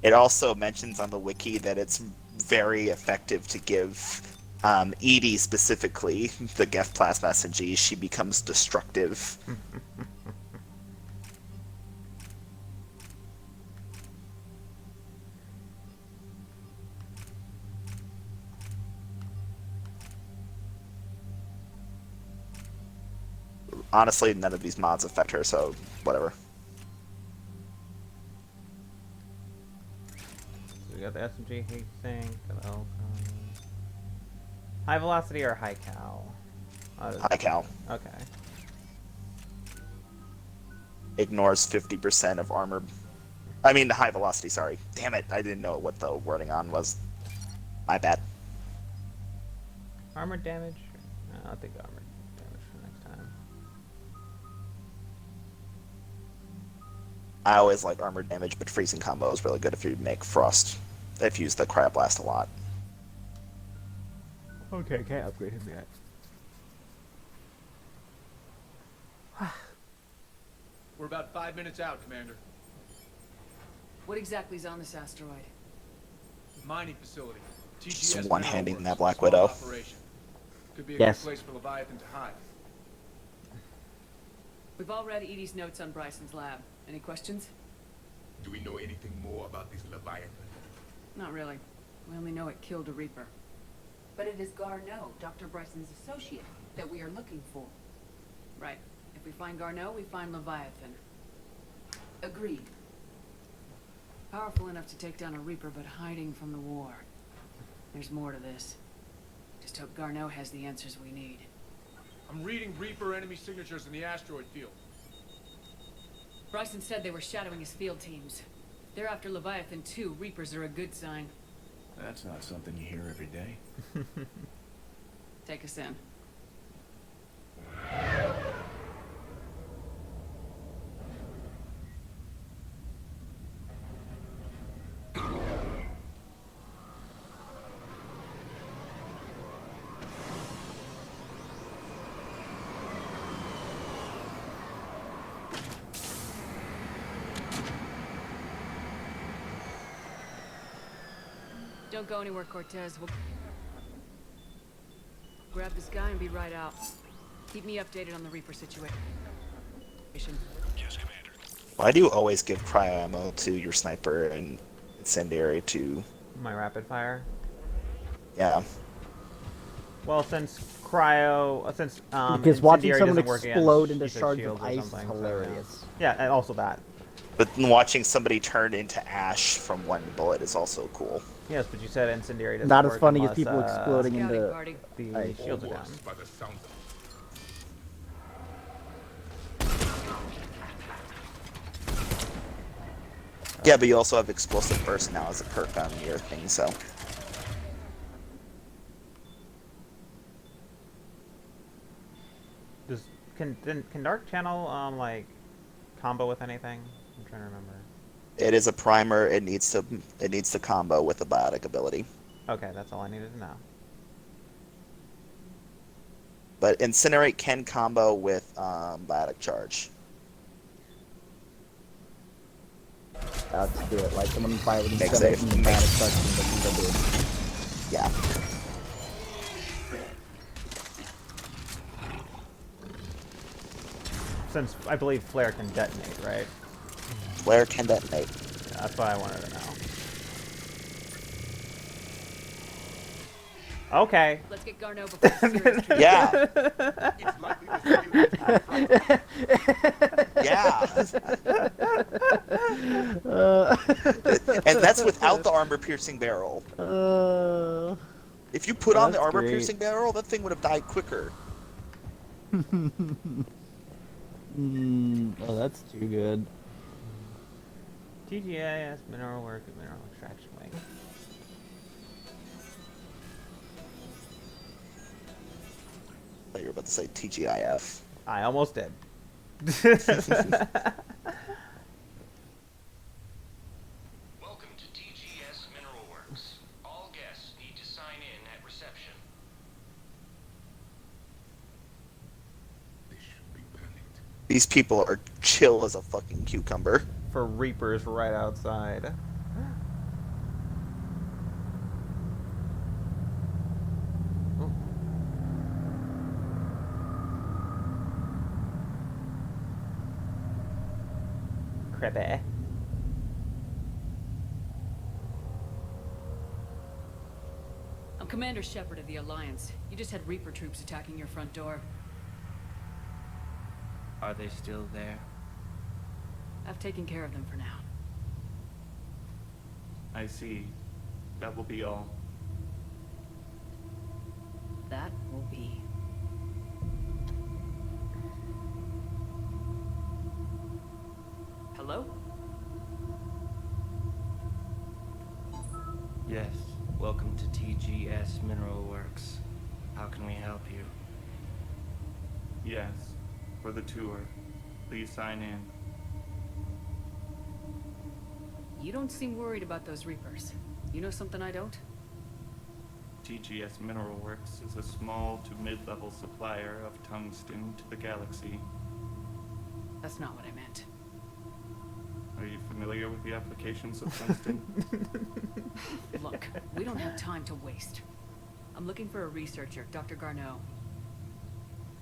It also mentions on the wiki that it's very effective to give Edie specifically, the Geth Plasma SMG, she becomes destructive. Honestly, none of these mods affect her, so whatever. So we got the SMG heat sink, high velocity or high cal? High cal. Okay. Ignores 50% of armor. I mean, the high velocity, sorry. Damn it, I didn't know what the wording on was. My bad. Armor damage? No, I think armor damage for next time. I always like armor damage, but freezing combo is really good if you make frost. If you use the cryoblast a lot. Okay, can't upgrade him yet. We're about 5 minutes out, Commander. What exactly is on this asteroid? Mining facility. Just TGS one-handing Mineral that Works, Black small Widow. operation. Could be a Yes. good place for Leviathan to hide. We've all read Edie's notes on Bryson's lab. Any questions? Do we know anything more about this Leviathan? Not really. We only know it killed a Reaper. But it is Garneau, Dr. Bryson's associate, that we are looking for. Right. If we find Garneau, we find Leviathan. Agreed. Powerful enough to take down a Reaper, but hiding from the war. There's more to this. Just hope Garneau has the answers we need. I'm reading Reaper enemy signatures in the asteroid field. Bryson said they were shadowing his field teams. If they're after Leviathan too, Reapers are a good sign. That's not something you hear every day. Take us in. Don't go anywhere, Cortez. We'll grab this guy and be right out. Keep me updated on the Reaper situation. Yes, Commander. Why do you always give cryo ammo to your sniper and incendiary to... My rapid fire? Yeah. Well, since because Because watching incendiary someone doesn't work explode against into ether shards shields of or ice is something, so, hilarious. yeah, and also that. But watching somebody turn into ash from one bullet is also cool. Yes, but you said incendiary doesn't Not work as funny as unless, people exploding into the ice. shields are down. By the sound of Yeah, but you also have explosive burst now as a perk on your thing, so... Can Dark Channel like combo with anything? I'm trying to remember. It is a primer. It needs to combo with the biotic ability. Okay, that's all I needed to know. But Incinerate can combo with biotic charge. Let's do it. Like someone fire with Make Incinerate safe. and biotic charge. Yeah. Since I believe flare can detonate, right? Flare can detonate. Yeah, that's what I wanted to know. Okay. Let's get Garneau before the serious trip. Yeah. Yeah. And that's without the armor-piercing barrel. If you put on the armor-piercing barrel, that thing would have died quicker. Oh, that's too good. TGIS mineral work and mineral extraction wing. I thought you were about to say TGIF. I almost did. Welcome to TGS Mineral Works. All guests need to sign in at reception. These people are chill as a fucking cucumber. For Reapers right outside. Creepy. I'm Commander Shepard of the Alliance. You just had Reaper troops attacking your front door. Are they still there? I've taken care of them for now. I see. That will be all. That will be. Hello? Yes. Welcome to TGS Mineral Works. How can we help you? Yes. For the tour. Please sign in. You don't seem worried about those Reapers. You know something I don't? TGS Mineral Works is a small to mid-level supplier of tungsten to the galaxy. That's not what I meant. Are you familiar with the applications of tungsten? Look, we don't have time to waste. I'm looking for a researcher, Dr. Garneau.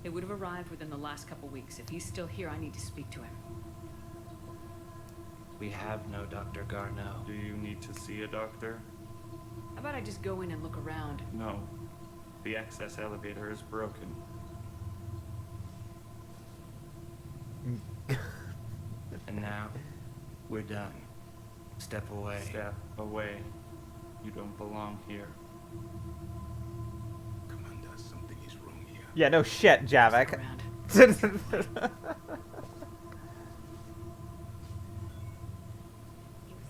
It would have arrived within the last couple weeks. If he's still here, I need to speak to him. We have no Dr. Garneau. Do you need to see a doctor? How about I just go in and look around? No. The access elevator is broken. And now, we're done. Step away. Step away. You don't belong here. Commander, something is wrong here. Yeah, no shit, Javik. He was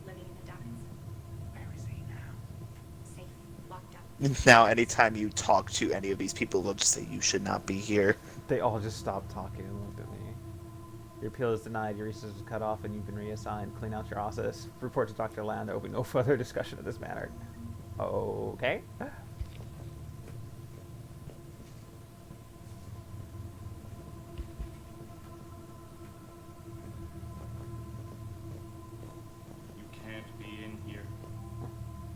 living in the Ducks. Where is he now? Safe, locked up. Now, anytime you talk to any of these people, they'll just say you should not be here. They all just stopped talking and looked at me. Your appeal is denied, your research is cut off, and you've been reassigned. Clean out your office. Report to Dr. Land. There will be no further discussion of this matter. Okay. You can't be in here.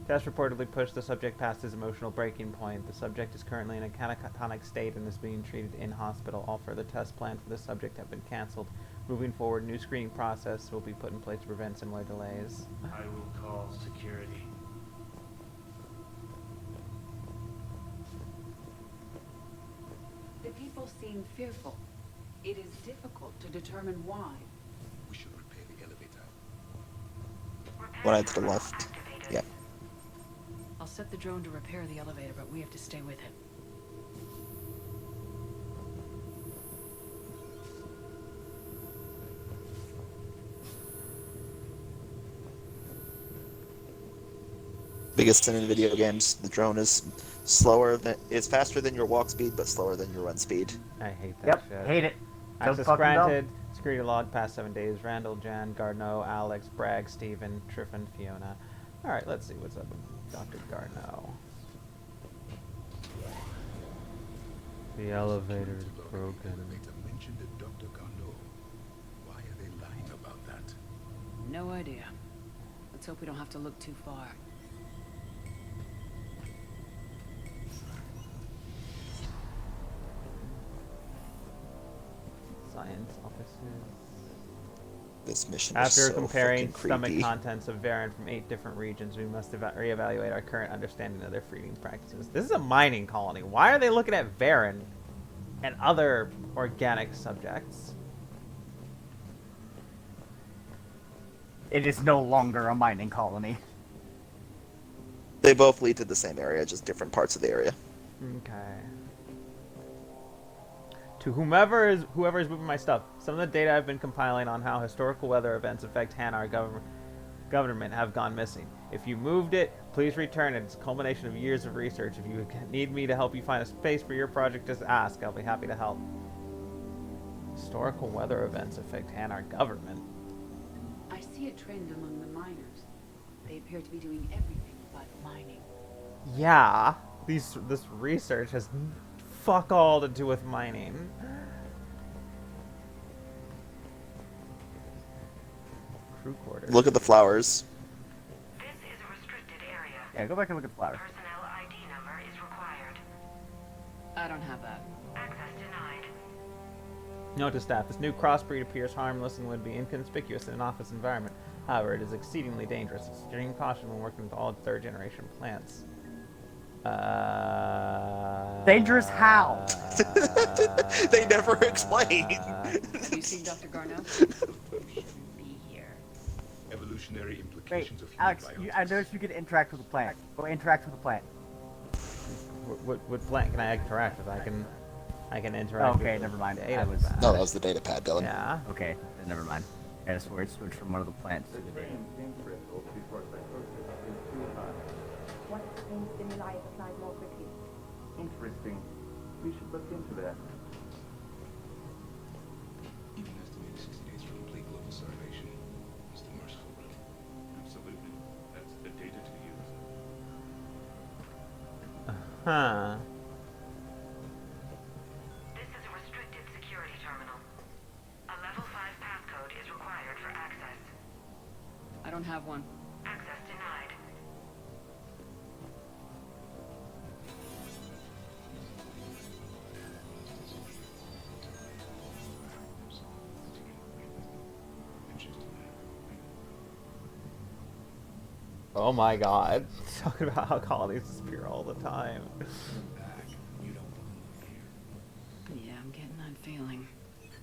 Test reportedly pushed the subject past his emotional breaking point. The subject is currently in a catatonic state and is being treated in hospital. All further tests planned for the subject have been cancelled. Moving forward, new screening process will be put in place to prevent similar delays. I will call security. The people seem fearful. It is difficult to determine why. We should repair the elevator. One eye to the left. Yeah. I'll set the drone to repair the elevator, but we have to stay with it. Biggest thing in video games, the drone is is faster than your walk speed, but slower than your run speed. I hate that Yep, shit. hate it. So Access fucking granted. Security log past 7 days. Randall, Jan, Garneau, Alex, Bragg, Steven, Triffin, Fiona. Alright, let's see what's up with Dr. Garneau. The elevator is broken. Elevator mentioned a Dr. Garneau. Why are they lying about that? No idea. Let's hope we don't have to look too far. Science offices. This mission After is so comparing freaking stomach creepy. contents of Varen from 8 different regions, we must reevaluate our current understanding of their feeding practices. This is a mining colony. Why are they looking at Varen and other organic subjects? It is no longer a mining colony. They both lead to the same area, just different parts of the area. Okay. To whoever is moving my stuff, some of the data I've been compiling on how historical weather events affect Hanar government have gone missing. If you moved it, please return it. It's a culmination of years of research. If you need me to help you find a space for your project, just ask. I'll be happy to help. Historical weather events affect Hanar government. I see a trend among the miners. They appear to be doing everything but mining. Yeah, this research has fuck all to do with mining. Crew quarters. Look at the flowers. This is a restricted area. Yeah, go back and look at the flowers. Personnel ID number is required. I don't have that. Access denied. Note to staff, this new crossbreed appears harmless and would be inconspicuous in an office environment. However, it is exceedingly dangerous. Extreme caution when working with all third-generation plants. Dangerous how? They never explain. Have you seen Dr. Garneau? Be here. Evolutionary Wait, implications of human Alex, biology. I noticed you can interact with the plant. Go interact with the plant. What plant can I interact with? I can interact with. Okay, never mind. Data I was. pad. No, that was the data pad, Dylan. Yeah. Okay, then never mind. I just swore it switched from one of the plants to the data. What brain stimuli applied more quickly? Interesting. We should look into that. Even estimated 60 days for complete global starvation. Mr. Merciful. Absolutely. That's the data to use. Huh. This is a restricted security terminal. A level 5 passcode is required for access. I don't have one. Access denied. Oh my god. Talking about how colonies disappear all the time. Yeah, I'm getting that feeling.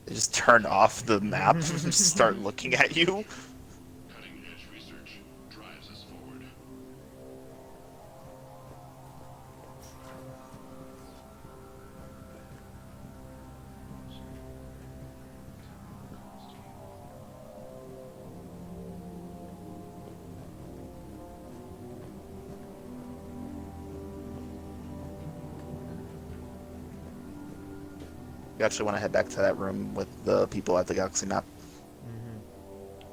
They just turn off the map and start looking at you. Cutting edge research drives us forward. You actually want to head back to that room with the people at the Galaxy Map.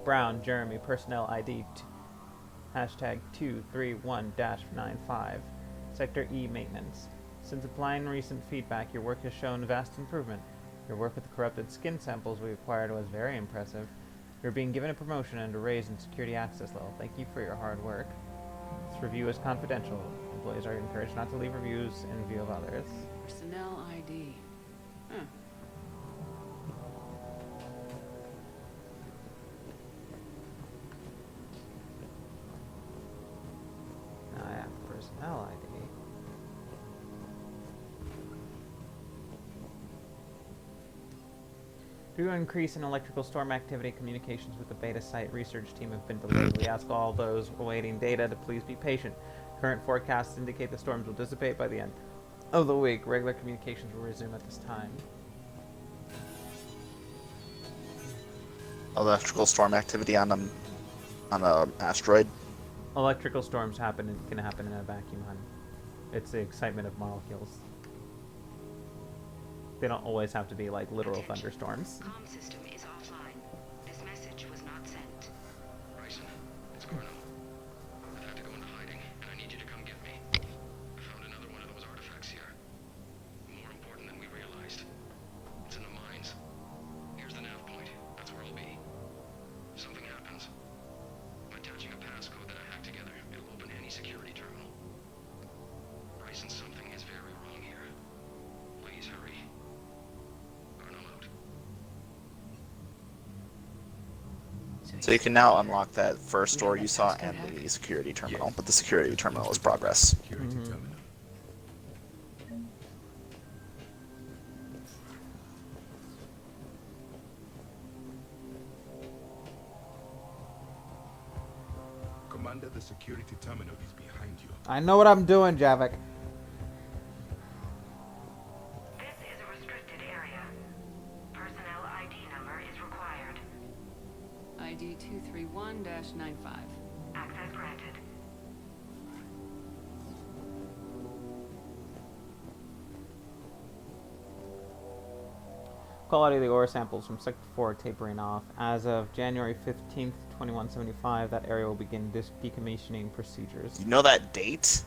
Brown, Jeremy, personnel ID hashtag 231-95. Sector E maintenance. Since applying recent feedback, your work has shown vast improvement. Your work with the corrupted skin samples we acquired was very impressive. You're being given a promotion and a raise in security access level. Thank you for your hard work. This review is confidential. Employees are encouraged not to leave reviews in view of others. Personnel ID. Huh. Now I have personnel ID. Due to an increase in electrical storm activity, communications with the beta site research team have been delayed. We ask all those awaiting data to please be patient. Current forecasts indicate the storms will dissipate by the end of the week. Regular communications will resume at this time. Electrical storm activity on a asteroid. Electrical storms can happen in a vacuum, hun. It's the excitement of molecules. They don't always have to be like literal thunderstorms. Comm system is offline. This message was not sent. Bryson, it's Garno. I've had to go into hiding, and I need you to come get me. I found another one of those artifacts here. More important than we realized. It's in the mines. Here's the nav point. That's where I'll be. If something happens, I'm attaching a passcode that I hacked together. It'll open any security terminal. Bryson, something is very wrong here. Please hurry. Garno out. So you can now unlock that first door you saw and the security terminal, but the security terminal is progress. Commander, the security terminal is behind you. I know what I'm doing, Javik. This is a restricted area. Personnel ID number is required. ID 231-95. Access granted. Quality of the ore samples from Sector 4 tapering off. As of January 15th, 2175, that area will begin decommissioning procedures. You know that date?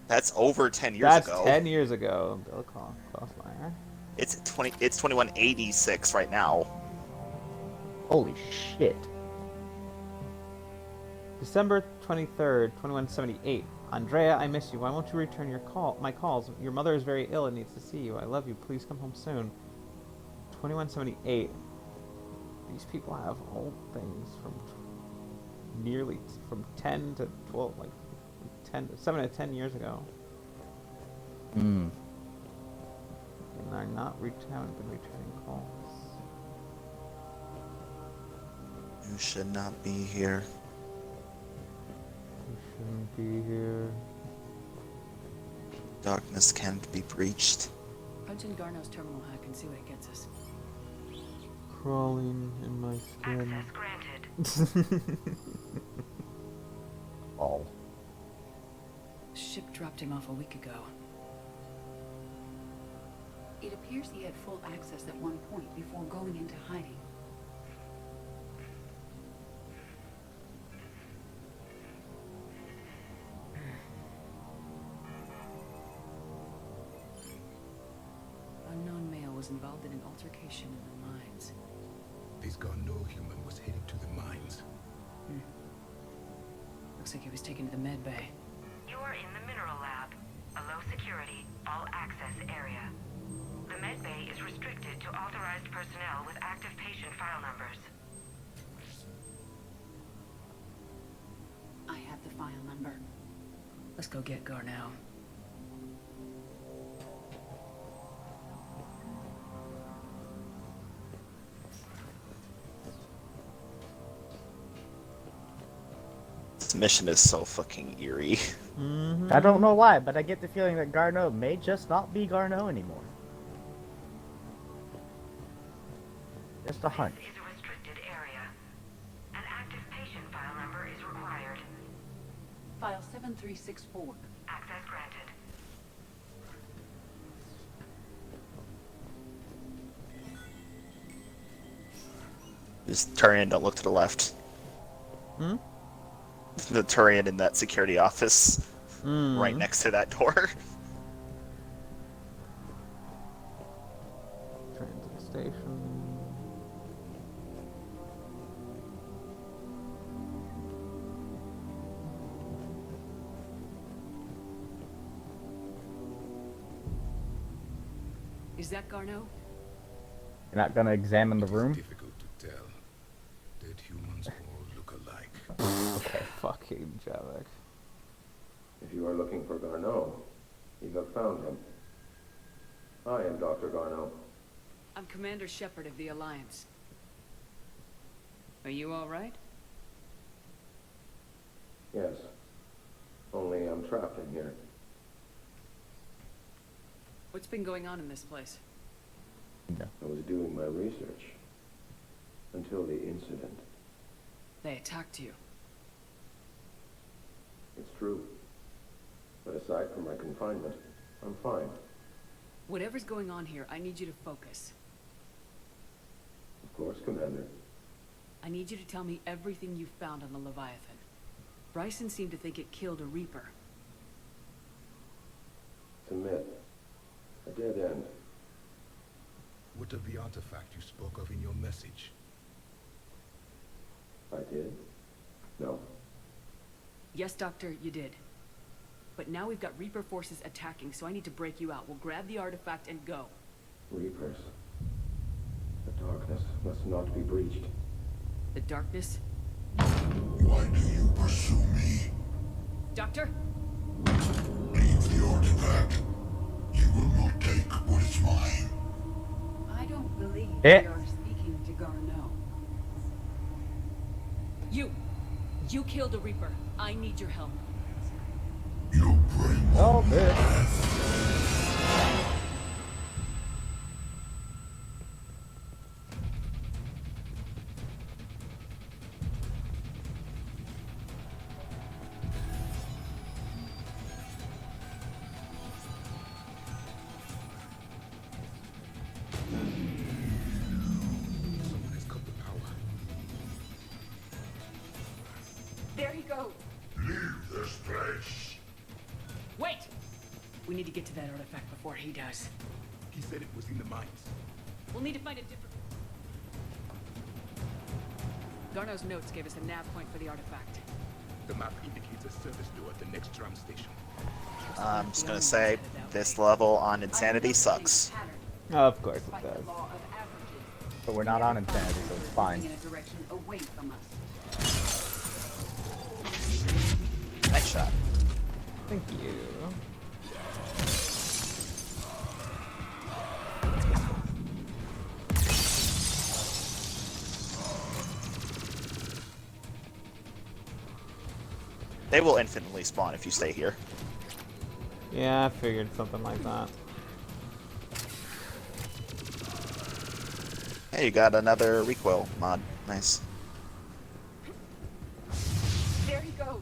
That's over 10 years ago. That's 10 years ago. Bill Crossfire. It's 2186 right now. Holy shit. December 23rd, 2178. Andrea, I miss you. Why won't you return my calls? Your mother is very ill and needs to see you. I love you. Please come home soon. 2178. These people have old things from 10 to 12, like 7 to 10 years ago. And they're haven't been returning calls. You should not be here. You shouldn't be here. Darkness can't be breached. Punch in Garno's terminal hack and see what it gets us. Crawling in my skin. Access granted. Oh. Ship dropped him off a week ago. It appears he had full access at one point before going into hiding. Unknown male was involved in an altercation in the mines. This Garno human was heading to the mines. Looks like he was taken to the med bay. You are in the mineral lab, a low security, all access area. The med bay is restricted to authorized personnel with active patient file numbers. I have the file number. Let's go get Garno. This mission is so fucking eerie. I don't know why, but I get the feeling that Garno may just not be Garno anymore. Just a hunch. This is a restricted area. An active patient file number is required. File 7364. Access granted. Just Turian, don't look to the left. Hmm? The Turian in that security office, right Hmm. next to that door. Transit station. Is that Garneau? You're not gonna examine the room? Difficult to tell. Dead humans all look alike. Okay, fucking Javik. If you are looking for Garneau, you have found him. I am Dr. Garneau. I'm Commander Shepard of the Alliance. Are you all right? Yes. Only I'm trapped in here. What's been going on in this place? I was doing my research. Until the incident. They attacked you. It's true. But aside from my confinement, I'm fine. Whatever's going on here, I need you to focus. Of course, Commander. I need you to tell me everything you found on the Leviathan. Bryson seemed to think it killed a Reaper. It's a myth. A dead end. What of the artifact you spoke of in your message? I did? No. Yes, Doctor, you did. But now we've got Reaper forces attacking, so I need to break you out. We'll grab the artifact and go. Reapers. The darkness must not be breached. The darkness? Why do you pursue me? Doctor? Leave the artifact. You will not take what is mine. I don't believe Eh. you're speaking to Garneau. You killed a Reaper. I need your help. Oh, bitch. Someone has cut the power. There he goes. Leave this place. Wait! We need to get to that artifact before he does. He said it was in the mines. We'll need to find a different... Garneau's notes gave us a nav point for the artifact. The map indicates a service door at the next tram station. I'm just gonna say, this level on Insanity sucks. Of course it does. But we're not on Insanity, so it's fine. In a direction away from us. Nice shot. Thank you. They will infinitely spawn if you stay here. Yeah, I figured something like that. Hey, you got another recoil mod. Nice. There he goes.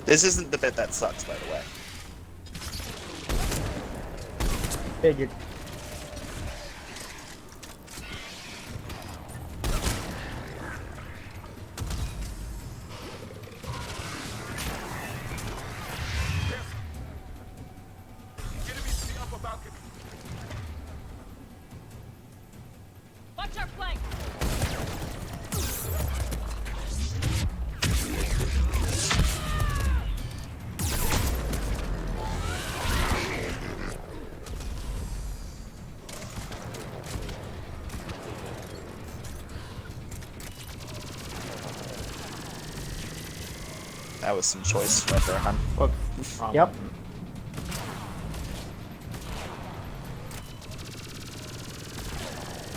This isn't the bit that sucks, by the way. Figured. Watch our flank! That was some choice right there, hun. Whoops. Yep.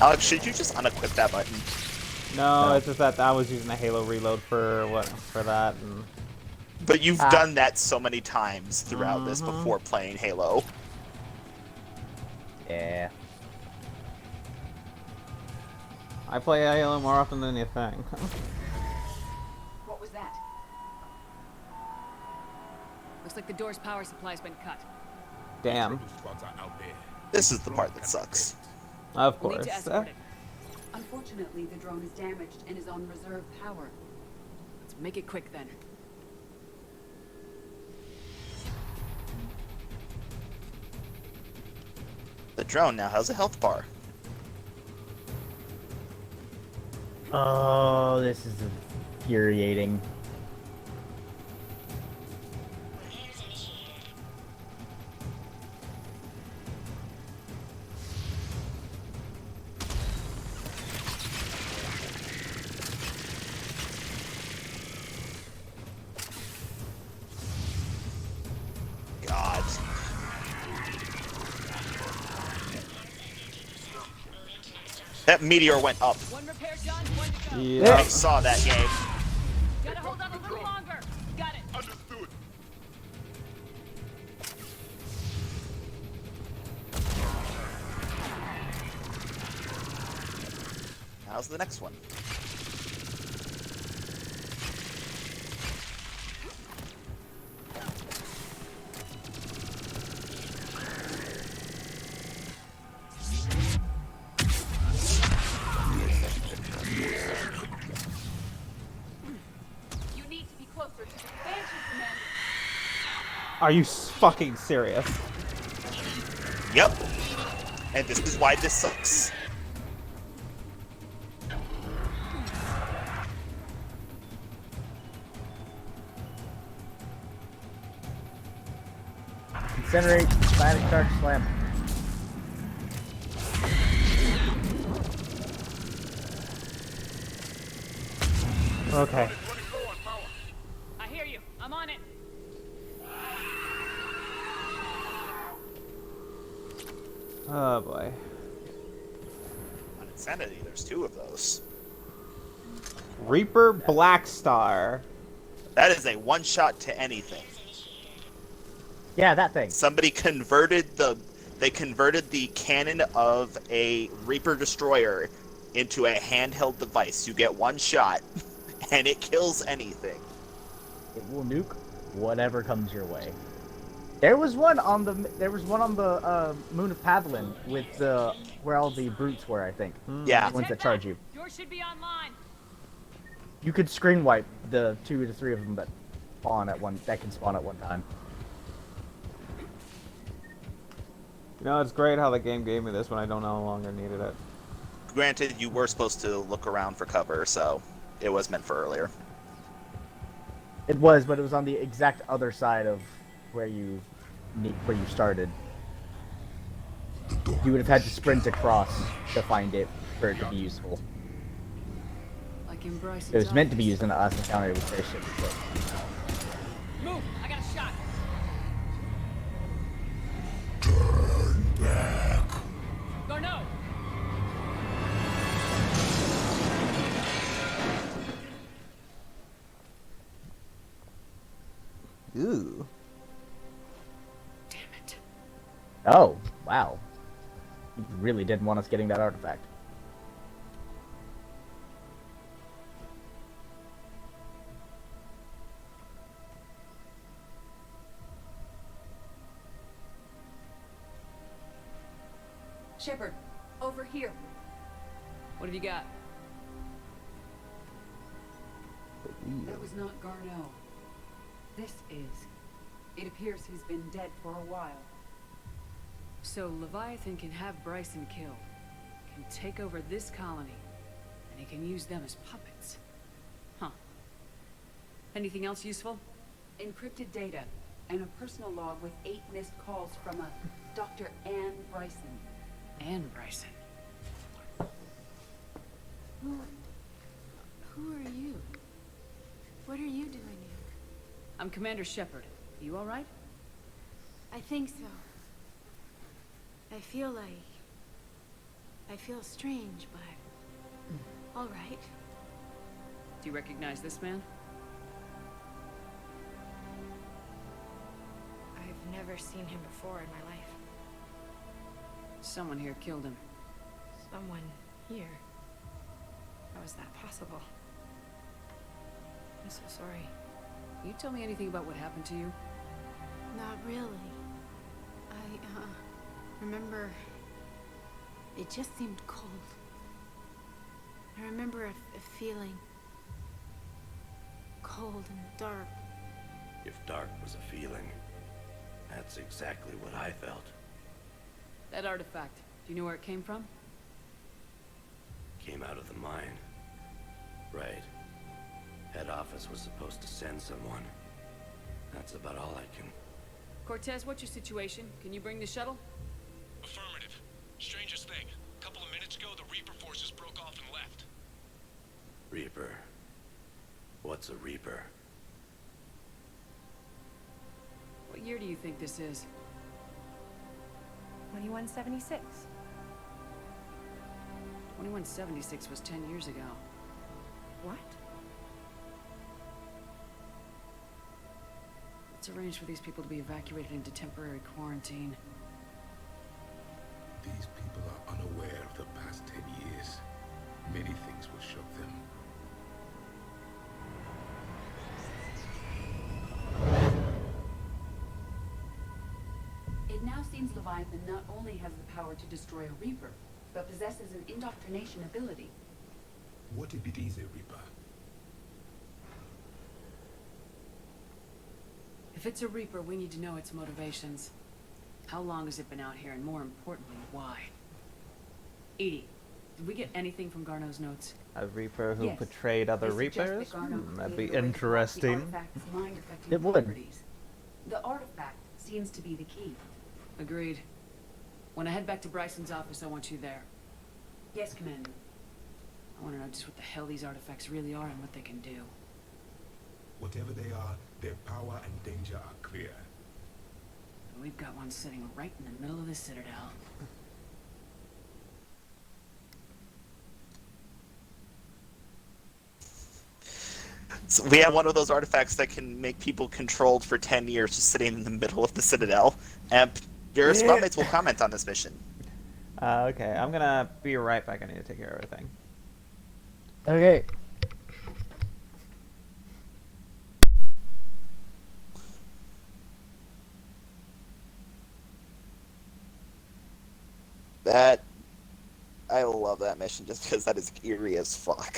Alex, should you just unequip that button? No, it's just that I was using a Halo reload for that, and But you've done that so many times throughout this Mhm. before playing Halo. Yeah. I play Halo more often than you think. Looks like the door's power supply's been cut. Damn. This is the part that sucks. Of We'll need course. to escort it. Unfortunately, the drone is damaged and is on reserve power. Let's make it quick then. The drone now has a health bar. Oh, this is infuriating. God. That meteor went up. One repair done, one to go. Yeah. I saw that game. Gotta hold on a little longer. Got it. Understood. How's the next one? You need to be closer to the expansion, Commander. Are you fucking serious? Yep. And this is why this sucks. Incinerate, static charge, slam. Okay. I hear you. I'm on it. Oh boy. On Insanity, there's 2 of those. Reaper Black Star. That is a one-shot to anything. Yeah, that thing. Somebody converted the cannon of a Reaper destroyer into a handheld device. You get one shot, and it kills anything. It will nuke whatever comes your way. There was one on the moon of Pavlin with the where all the brutes were, I think. Yeah. The ones that charge you. Yours should be online. You could screen wipe the 2 to 3 of them that can spawn at one time. You know, it's great how the game gave me this when I no longer needed it. Granted, you were supposed to look around for cover, so it was meant for earlier. It was, but it was on the exact other side of where you started. You would have had to sprint across to find it for it to be useful. Like in Bryson's It was meant to be office. used in the last encounter with spaceship. Move! I got a shot. Back. Garneau! Ooh. Damn it. Oh, wow. You really didn't want us getting that artifact. Shepard, over here. What have you got? That was not Garneau. This is. It appears he's been dead for a while. So Leviathan can have Bryson killed, can take over this colony, and he can use them as puppets. Huh. Anything else useful? Encrypted data, and a personal log with 8 missed calls from a Dr. Anne Bryson. Anne Bryson. Who are you? What are you doing here? I'm Commander Shepard. You all right? I think so. I feel strange, but all right. Do you recognize this man? I've never seen him before in my life. Someone here killed him. Someone here. How is that possible? I'm so sorry. Can you tell me anything about what happened to you? Not really. I, remember... It just seemed cold. I remember a feeling... cold and dark. If dark was a feeling, that's exactly what I felt. That artifact, do you know where it came from? Came out of the mine. Right. Head office was supposed to send someone. That's about all I can... Cortez, what's your situation? Can you bring the shuttle? Affirmative. Strangest thing. A couple of minutes ago, the Reaper forces broke off and left. Reaper. What's a Reaper? What year do you think this is? 2176. 2176 was 10 years ago. What? Let's arrange for these people to be evacuated into temporary quarantine. These people are unaware of the past 10 years. Many things will shock them. It now seems Leviathan not only has the power to destroy a Reaper, but possesses an indoctrination ability. What if it is a Reaper? If it's a Reaper, we need to know its motivations. How long has it been out here, and more importantly, why? Edie, did we get anything from Garneau's notes? A Reaper who Yes. betrayed other They suggest that Reapers? Garneau That'd created be a way to block the interesting. artifact's mind-affecting It would. properties. The artifact seems to be the key. Agreed. When I head back to Bryson's office, I want you there. Yes, Commander. I want to know just what the hell these artifacts really are and what they can do. Whatever they are, their power and danger are clear. We've got one sitting right in the middle of the Citadel. So we have one of those artifacts that can make people controlled for 10 years just sitting in the middle of the Citadel. And your spotmates will comment on this mission. Okay, I'm gonna be right back. I need to take care of everything. Okay. I love that mission just because that is eerie as fuck.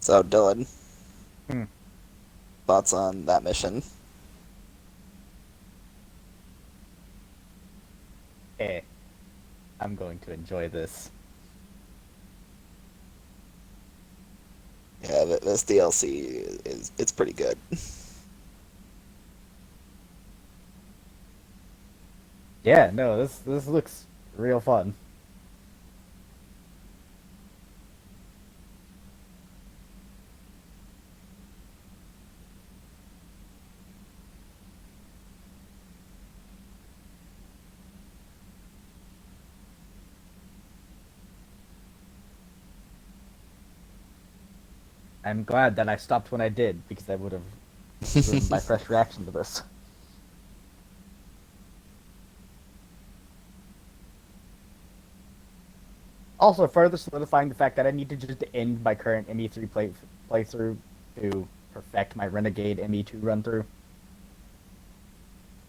So, Dylan, thoughts on that mission? Hey, I'm going to enjoy this. Yeah, this DLC it's pretty good. Yeah, no, this looks real fun. I'm glad that I stopped when I did, because I would have ruined my fresh reaction to this. Also, further solidifying the fact that I need to just end my current ME3 playthrough to perfect my Renegade ME2 run-through.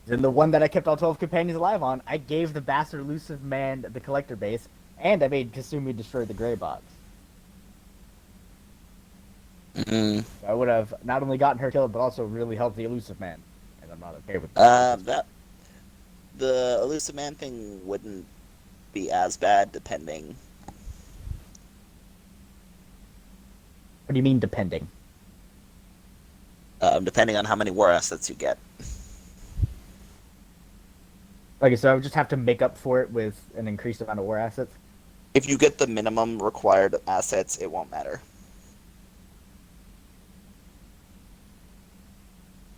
Then the one that I kept all 12 companions alive on, I gave the bastard elusive man the collector base, and I made Kasumi destroy the gray box. So I would have not only gotten her killed, but also really helped the elusive man, and I'm not okay with that. The elusive man thing wouldn't be as bad, depending. What do you mean, depending? depending on how many war assets you get. Okay, so I would just have to make up for it with an increased amount of war assets? If you get the minimum required assets, it won't matter.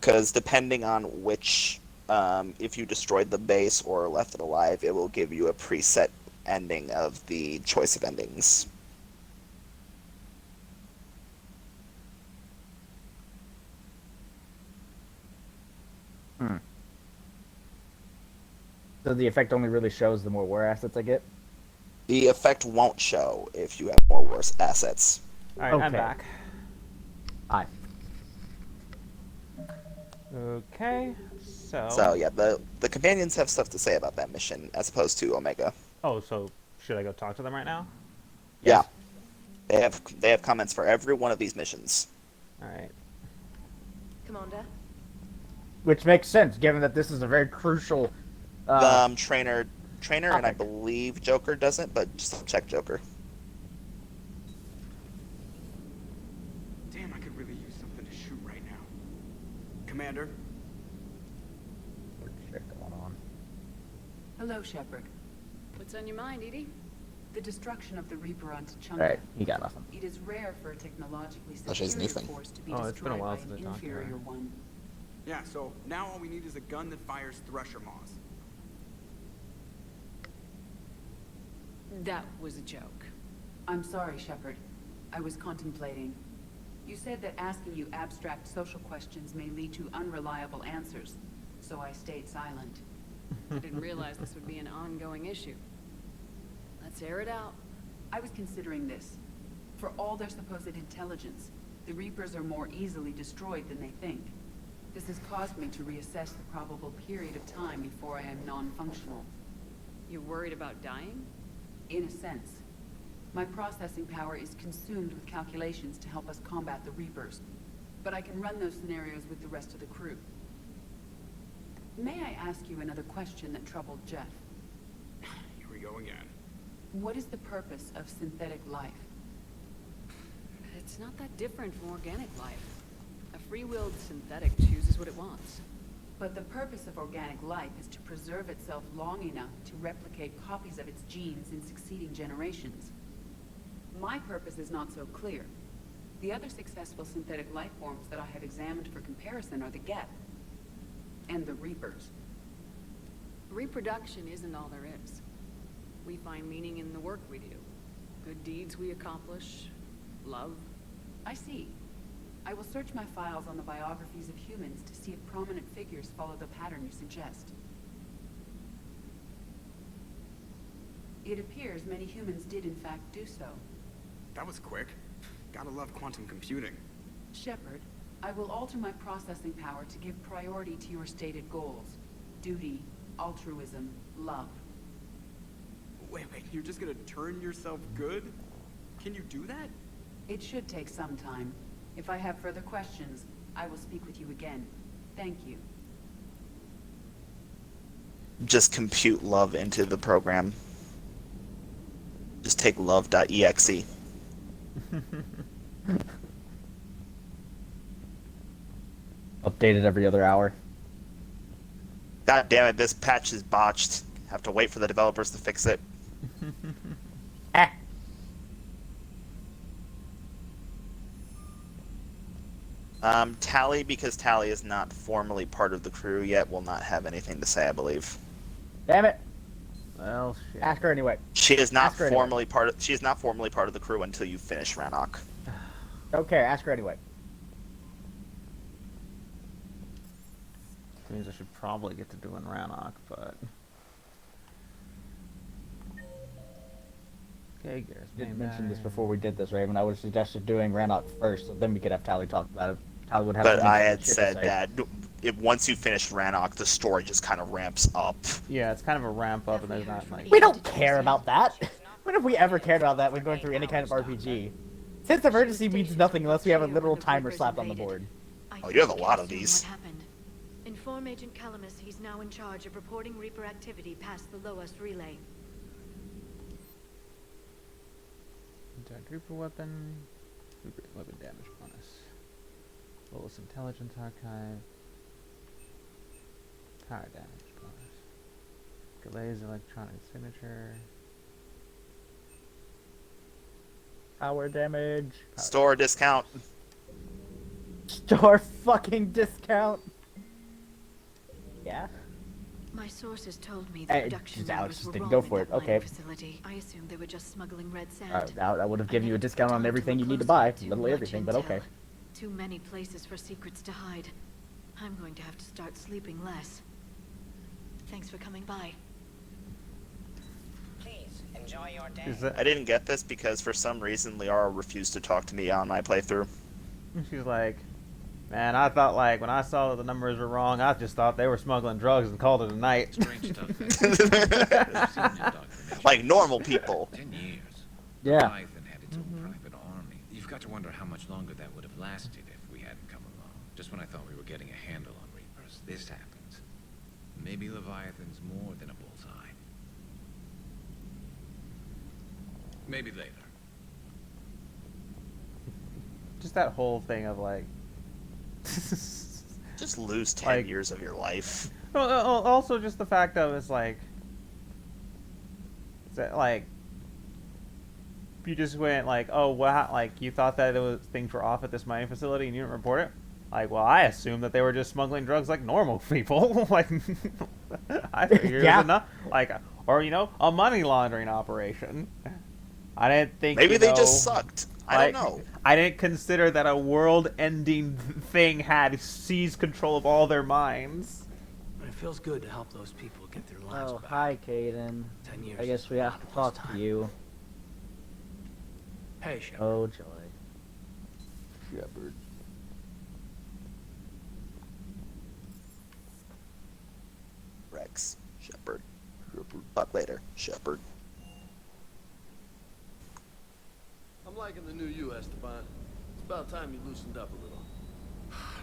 Because depending on which, if you destroyed the base or left it alive, it will give you a preset ending of the choice of endings. So the effect only really shows the more war assets I get? The effect won't show if you have more war assets. Alright, I'm back. Hi. Okay, so... So, yeah, the companions have stuff to say about that mission, as opposed to Omega. Oh, so should I go talk to them right now? Yeah. They have comments for every one of these missions. Alright. Commander? Which makes sense, given that this is a very crucial... Trainer, and I believe Joker doesn't, but just check Joker. Damn, I could really use something to shoot right now. Commander? Shit going on. Hello, Shepard. What's on your mind, Edie? The destruction of the Reaper on T'Chunga. Alright, he got nothing. It is rare for a technologically she's superior nothing. force to be Oh, it's been a destroyed while by since an I talked to her. inferior one. Yeah, so now all we need is a gun that fires thresher maws. That was a joke. I'm sorry, Shepard. I was contemplating. You said that asking you abstract social questions may lead to unreliable answers, so I stayed silent. I didn't realize this would be an ongoing issue. Let's air it out. I was considering this. For all their supposed intelligence, the Reapers are more easily destroyed than they think. This has caused me to reassess the probable period of time before I am non-functional. You're worried about dying? In a sense. My processing power is consumed with calculations to help us combat the Reapers, but I can run those scenarios with the rest of the crew. May I ask you another question that troubled Jeff? Here we go again. What is the purpose of synthetic life? It's not that different from organic life. A free-willed synthetic chooses what it wants. But the purpose of organic life is to preserve itself long enough to replicate copies of its genes in succeeding generations. My purpose is not so clear. The other successful synthetic life forms that I have examined for comparison are the Geth and the Reapers. Reproduction isn't all there is. We find meaning in the work we do. Good deeds we accomplish. Love. I see. I will search my files on the biographies of humans to see if prominent figures follow the pattern you suggest. It appears many humans did in fact do so. That was quick. Gotta love quantum computing. Shepard, I will alter my processing power to give priority to your stated goals. Duty, altruism, love. Wait, you're just gonna turn yourself good? Can you do that? It should take some time. If I have further questions, I will speak with you again. Thank you. Just compute love into the program. Just take love.exe. Updated every other hour. God damn it, this patch is botched. Have to wait for the developers to fix it. Tally, because Tally is not formally part of the crew yet, will not have anything to say, I believe. Damn it. Well, shit. Ask her anyway. She is not Ask her formally part of. She is not formally part of the crew until you finish Rannoch. Okay, ask her anyway. Means I should probably get to doing Rannoch, but... Okay, Gareth. I did mention this before we did this, Raven. I would suggest doing Rannoch first, so then we could have Tally talk about it. Tally would have. But I had said that once you finish Rannoch, the story just kind of ramps up. Yeah, it's kind of a ramp up, and there's not like... We don't care about that. When have we ever cared about that when going through any kind of RPG? Sense of urgency means nothing unless we have a literal timer slapped on the board. Oh, you have a lot of these. Inform Agent Calamus he's now in charge of reporting Reaper activity past the Loas relay. Attack Reaper weapon. Reaper weapon damage bonus. tools, intelligence archive, power damage bonus, delays electronic signature, Power damage. Store discount. Store fucking discount. Yeah. My sources told me the Hey, production Alex numbers just were didn't wrong go for in it. that Okay. mining facility. I assumed they were just smuggling red sand. I would have given you a never took discount the on time to everything you look need to closer buy. at too Literally much everything, but intel. okay. Too many places for secrets to hide. I'm going to have to start sleeping less. Thanks for coming by. Please, enjoy your day. I didn't get this because for some reason Liara refused to talk to me on my playthrough. She's like, man, I thought, like, when I saw that the numbers were wrong, I just thought they were smuggling drugs and called it a night. Strange stuff. Like normal people. 10 years. Yeah. Leviathan had its own private army. You've got to wonder how much longer that would have lasted if we hadn't come along. Just when I thought we were getting a handle on Reapers, this happens. Maybe Leviathan's more than a bullseye. Maybe later. Just that whole thing of, like... Just lose 10 like, years of your life. Well, also just the fact of it's like... That, like... You just went like, oh, wow, like, you thought that things were off at this mining facility and you didn't report it? Like, well, I assumed that they were just smuggling drugs like normal people. Like, I figured it was enough. Like, or, you know, a money laundering operation. I didn't think, Maybe they know, just sucked. I don't know. I didn't consider that a world-ending thing had seized control of all their minds. But it feels good to help those people get their lives back. Hi, Caden. 10 years I guess we have to talk to you. Hey, Shepard. Oh, joy. Shepard. Rex. Shepard. Talk later. Shepard. I'm liking the new you, Esteban. It's about time you loosened up a little.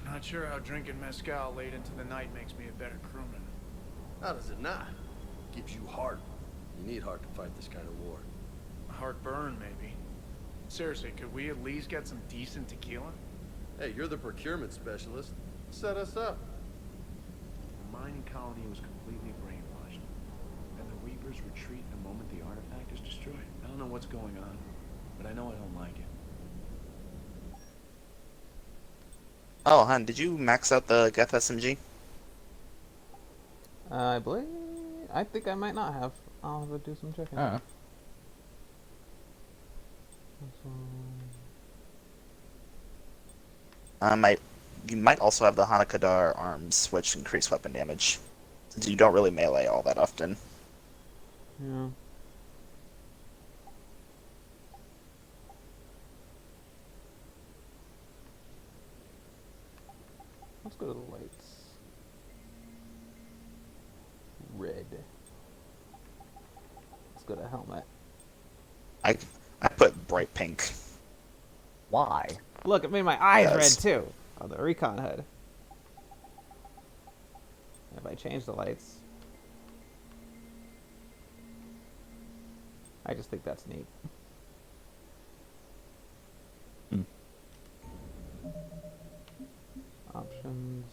Not sure how drinking mezcal late into the night makes me a better crewman. How does it not? Gives you heart. You need heart to fight this kind of war. Heartburn, maybe. Seriously, could we at least get some decent tequila? Hey, you're the procurement specialist. Set us up. The mining colony was completely brainwashed. And the Reapers retreat the moment the artifact is destroyed. I don't know what's going on, but I know I don't like it. Oh, hon, did you max out the Geth SMG? I think I might not have. I'll have to do some checking. You might also have the Hanakadar arms, which increase weapon damage. Since you don't really melee all that often. Yeah. Let's go to the lights. Red. Let's go to helmet. I put bright pink. Why? Look, it made my eyes Yes. red too. On the recon head. If I change the lights. I just think that's neat. Options.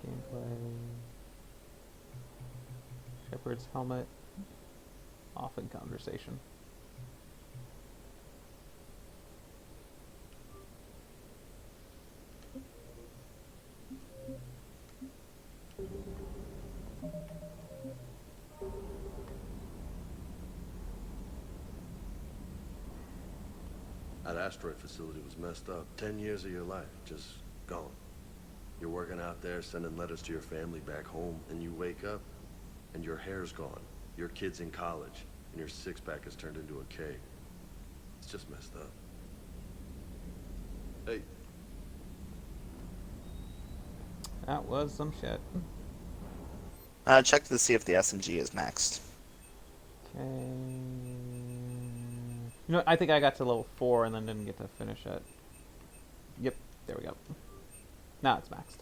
Gameplay. Shepard's helmet. Off in conversation. That asteroid facility was messed up. 10 years of your life, just gone. You're working out there, sending letters to your family back home, and you wake up, and your hair's gone. Your kid's in college, and your six-pack has turned into a K. It's just messed up. Hey. That was some shit. Check to see if the SMG is maxed. Okay. You know, I think I got to level 4 and then didn't get to finish it. Yep, there we go. Now it's maxed.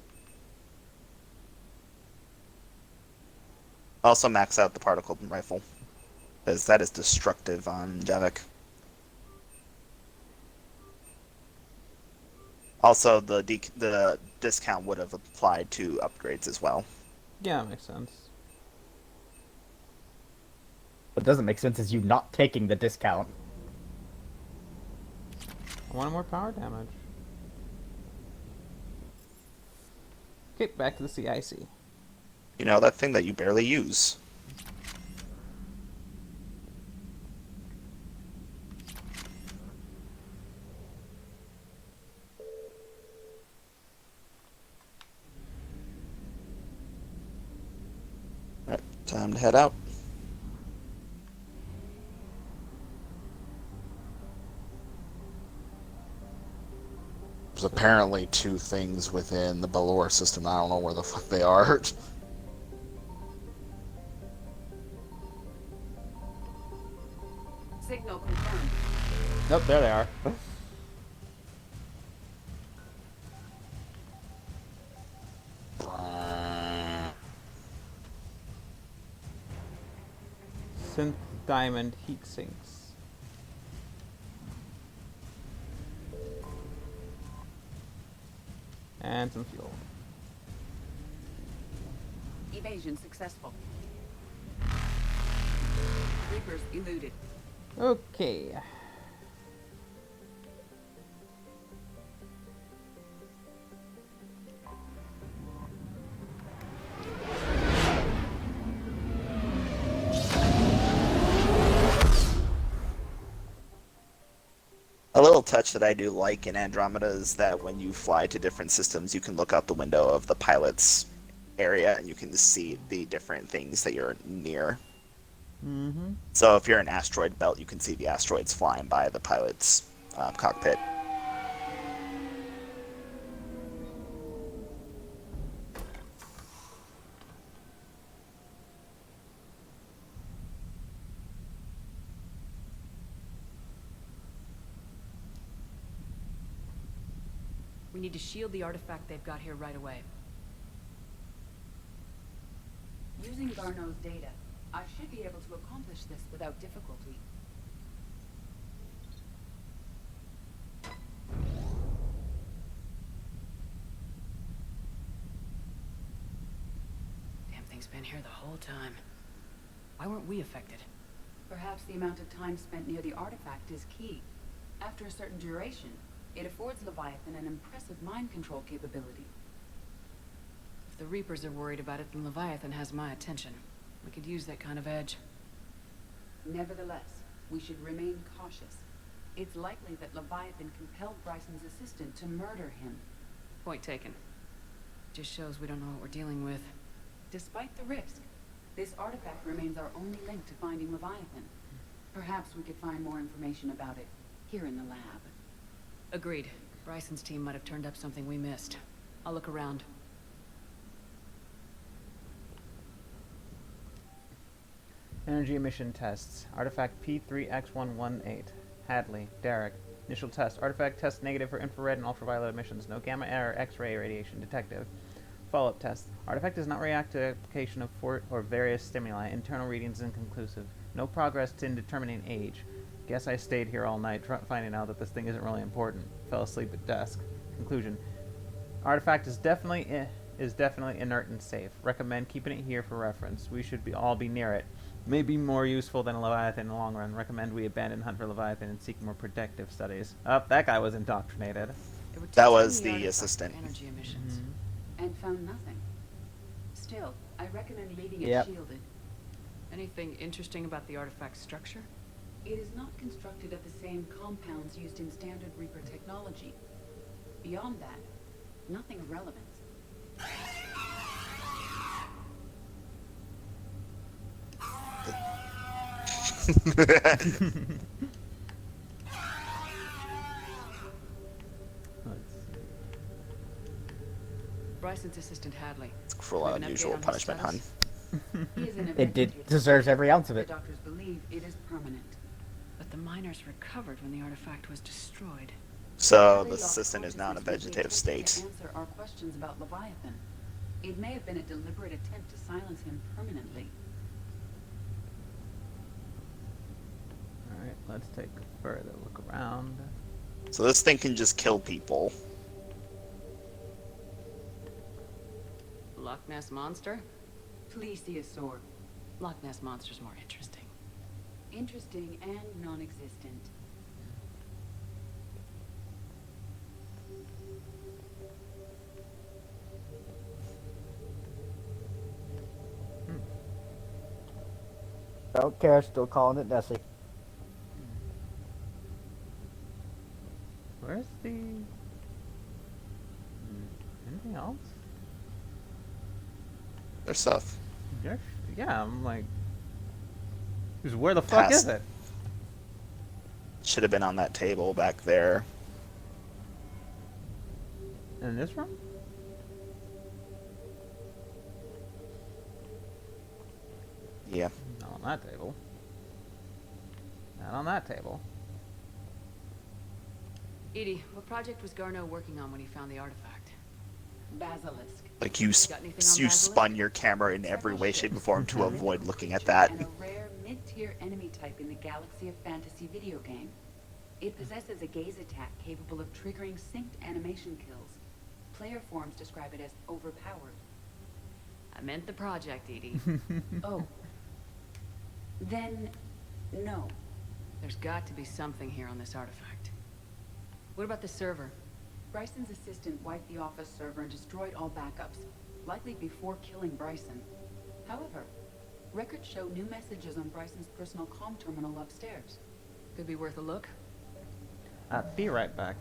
Also max out the particle rifle, because that is destructive on Javik. Also, the discount would have applied to upgrades as well. Yeah, that makes sense. What doesn't make sense is you not taking the discount. I want more power damage. Okay, back to the CIC. You know, that thing that you barely use. Alright, time to head out. There's apparently 2 things within the Belor system. I don't know where the fuck they are. Signal confirmed. Nope, there they are. Synth diamond heat sinks. And some fuel. Evasion successful. Reapers eluded. Okay. A little touch that I do like in Andromeda is that when you fly to different systems, you can look out the window of the pilot's area and you can see the different things that you're near. Mm-hmm. So if you're in asteroid belt, you can see the asteroids flying by the pilot's cockpit. We need to shield the artifact they've got here right away. Using Garneau's data, I should be able to accomplish this without difficulty. Damn thing's been here the whole time. Why weren't we affected? Perhaps the amount of time spent near the artifact is key. After a certain duration, it affords Leviathan an impressive mind control capability. If the Reapers are worried about it, then Leviathan has my attention. We could use that kind of edge. Nevertheless, we should remain cautious. It's likely that Leviathan compelled Bryson's assistant to murder him. Point taken. Just shows we don't know what we're dealing with. Despite the risk, this artifact remains our only link to finding Leviathan. Perhaps we could find more information about it here in the lab. Agreed. Bryson's team might have turned up something we missed. I'll look around. Energy emission tests. Artifact P3X118. Hadley. Derek. Initial test. Artifact test negative for infrared and ultraviolet emissions. No gamma or X-ray radiation detected. Follow-up test. Artifact does not react to application of or various stimuli. Internal readings inconclusive. No progress in determining age. Guess I stayed here all night finding out that this thing isn't really important. Fell asleep at desk. Conclusion. Artifact is definitely inert and safe. Recommend keeping it here for reference. We should all be near it. May be more useful than a Leviathan in the long run. Recommend we abandon hunt for Leviathan and seek more protective studies. Oh, that guy was indoctrinated. That was the assistant. Energy emissions. Mm-hmm. And found nothing. Still, I recommend leaving it Yep. shielded. Anything interesting about the artifact's structure? It is not constructed of the same compounds used in standard Reaper technology. Beyond that, nothing of relevance. Bryson's assistant Hadley. Cruel and unusual punishment, hun. It deserves every ounce of The it. doctors believe it is permanent. But the miners recovered when the artifact was destroyed. So the assistant is now in a vegetative To state. answer our questions about Leviathan. It may have been a deliberate attempt to silence him permanently. Alright, let's take a further look around. So this thing can just kill people. Loch Ness Monster? Plesiosaur. Loch Ness Monster's more interesting. Interesting and non-existent. Don't care, still calling it Nessie. Where's the... anything else? There's stuff. Yeah, I'm like... where the fuck is it? Should have been on that table back there. In this room? Yeah. Not on that table. Not on that table. Edie, what project was Garneau working on when he found the artifact? Basilisk. Like you Got anything on you Basilisk? spun your camera in every way, shape, or form to avoid looking at that. And a rare mid-tier enemy type in the Galaxy of Fantasy video game. It possesses a gaze attack capable of triggering synced animation kills. Player forums describe it as overpowered. I meant the project, Edie. Oh. Then, no. There's got to be something here on this artifact. What about the server? Bryson's assistant wiped the office server and destroyed all backups, likely before killing Bryson. However, records show new messages on Bryson's personal comm terminal upstairs. Could be worth a look. Be right back.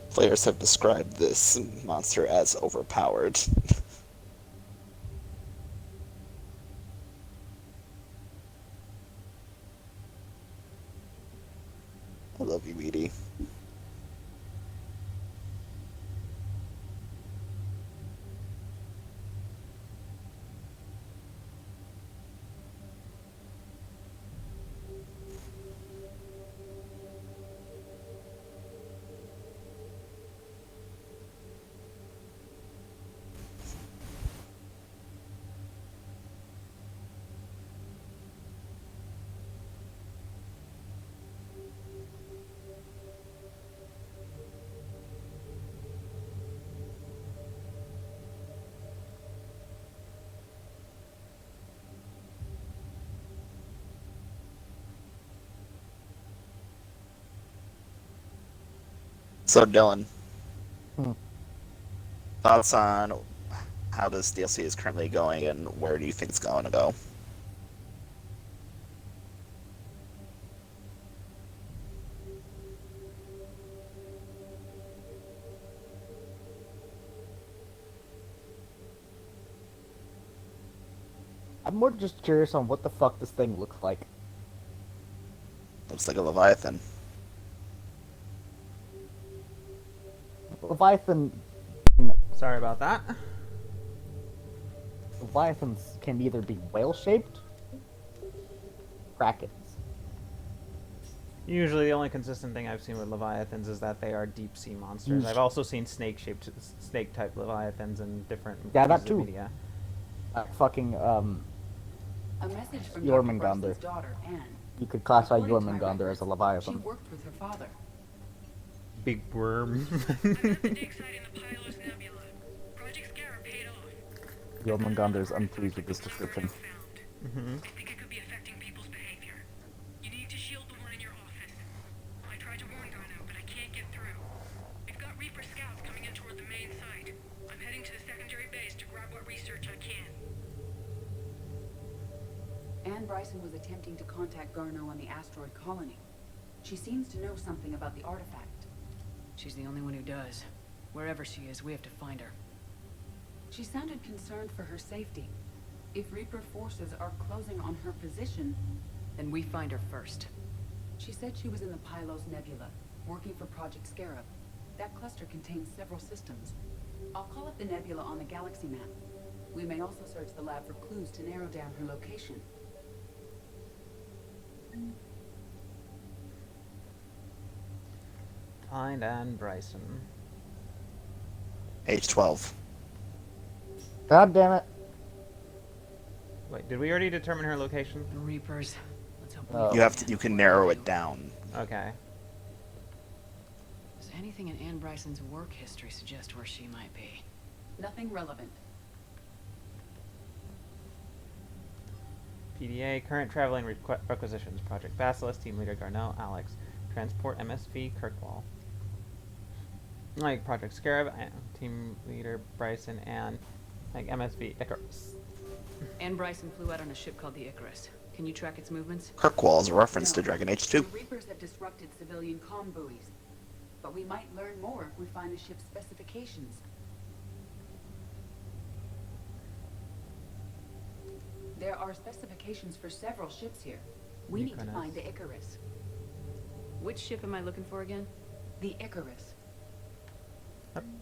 Players have described this monster as overpowered. I love you, Edie. So, Dylan, thoughts on how this DLC is currently going and where do you think it's going to go? I'm more just curious on what the fuck this thing looks like. Looks like a Leviathan. Leviathan... Sorry about that. Leviathans can either be whale-shaped, krakens. Usually the only consistent thing I've seen with Leviathans is that they are deep-sea monsters. I've also seen snake-type Leviathans in different Yeah, that pieces of too. media. Fucking, A message from Dr. Jormungandr. Bryson's daughter, Anne. You could classify According to my Jormungandr as a She Leviathan. worked with her father. Big worm. Jormungandr is unpleased with this description. Mm-hmm. Anne Bryson was attempting to contact Garneau on the asteroid colony. She seems to know something about the artifact. She's the only one who does. Wherever she is, we have to find her. She sounded concerned for her safety. If Reaper forces are closing on her position... Then we find her first. She said she was in the Pylos Nebula, working for Project Scarab. That cluster contains several systems. I'll call up the nebula on the galaxy map. We may also search the lab for clues to narrow down her location. Find Anne Bryson. Age 12. God damn it. Wait, did we already determine her location? The Reapers. Let's hope Oh. we You have to. You can narrow it down. Okay. Does anything in Anne Bryson's work history suggest where she might be? Nothing relevant. PDA, current traveling requisitions. Project Basilisk, Team Leader Garneau, Alex. Transport MSV, Kirkwall. Like Project Scarab, Team Leader Bryson, and like MSV, Icarus. Anne Bryson flew out on a ship called the Icarus. Can you track its movements? Kirkwall is a reference to No. Dragon Age 2. The Reapers have disrupted civilian comm buoys. But we might learn more if we find the ship's specifications. There are specifications for several ships here. We need to Mykonos. find the Icarus. Which ship am I looking for again? The Icarus.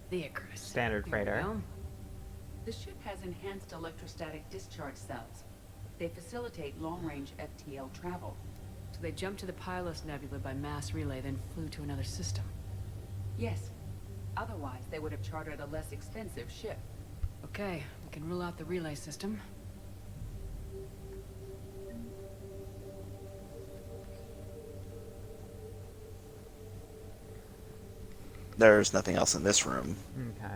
The Icarus. Standard Here we freighter. go. The ship has enhanced electrostatic discharge cells. They facilitate long-range FTL travel. So they jumped to the Pylos Nebula by mass relay, then flew to another system. Yes. Otherwise, they would have chartered a less expensive ship. Okay, we can rule out the relay system. There's nothing else in this room. Okay.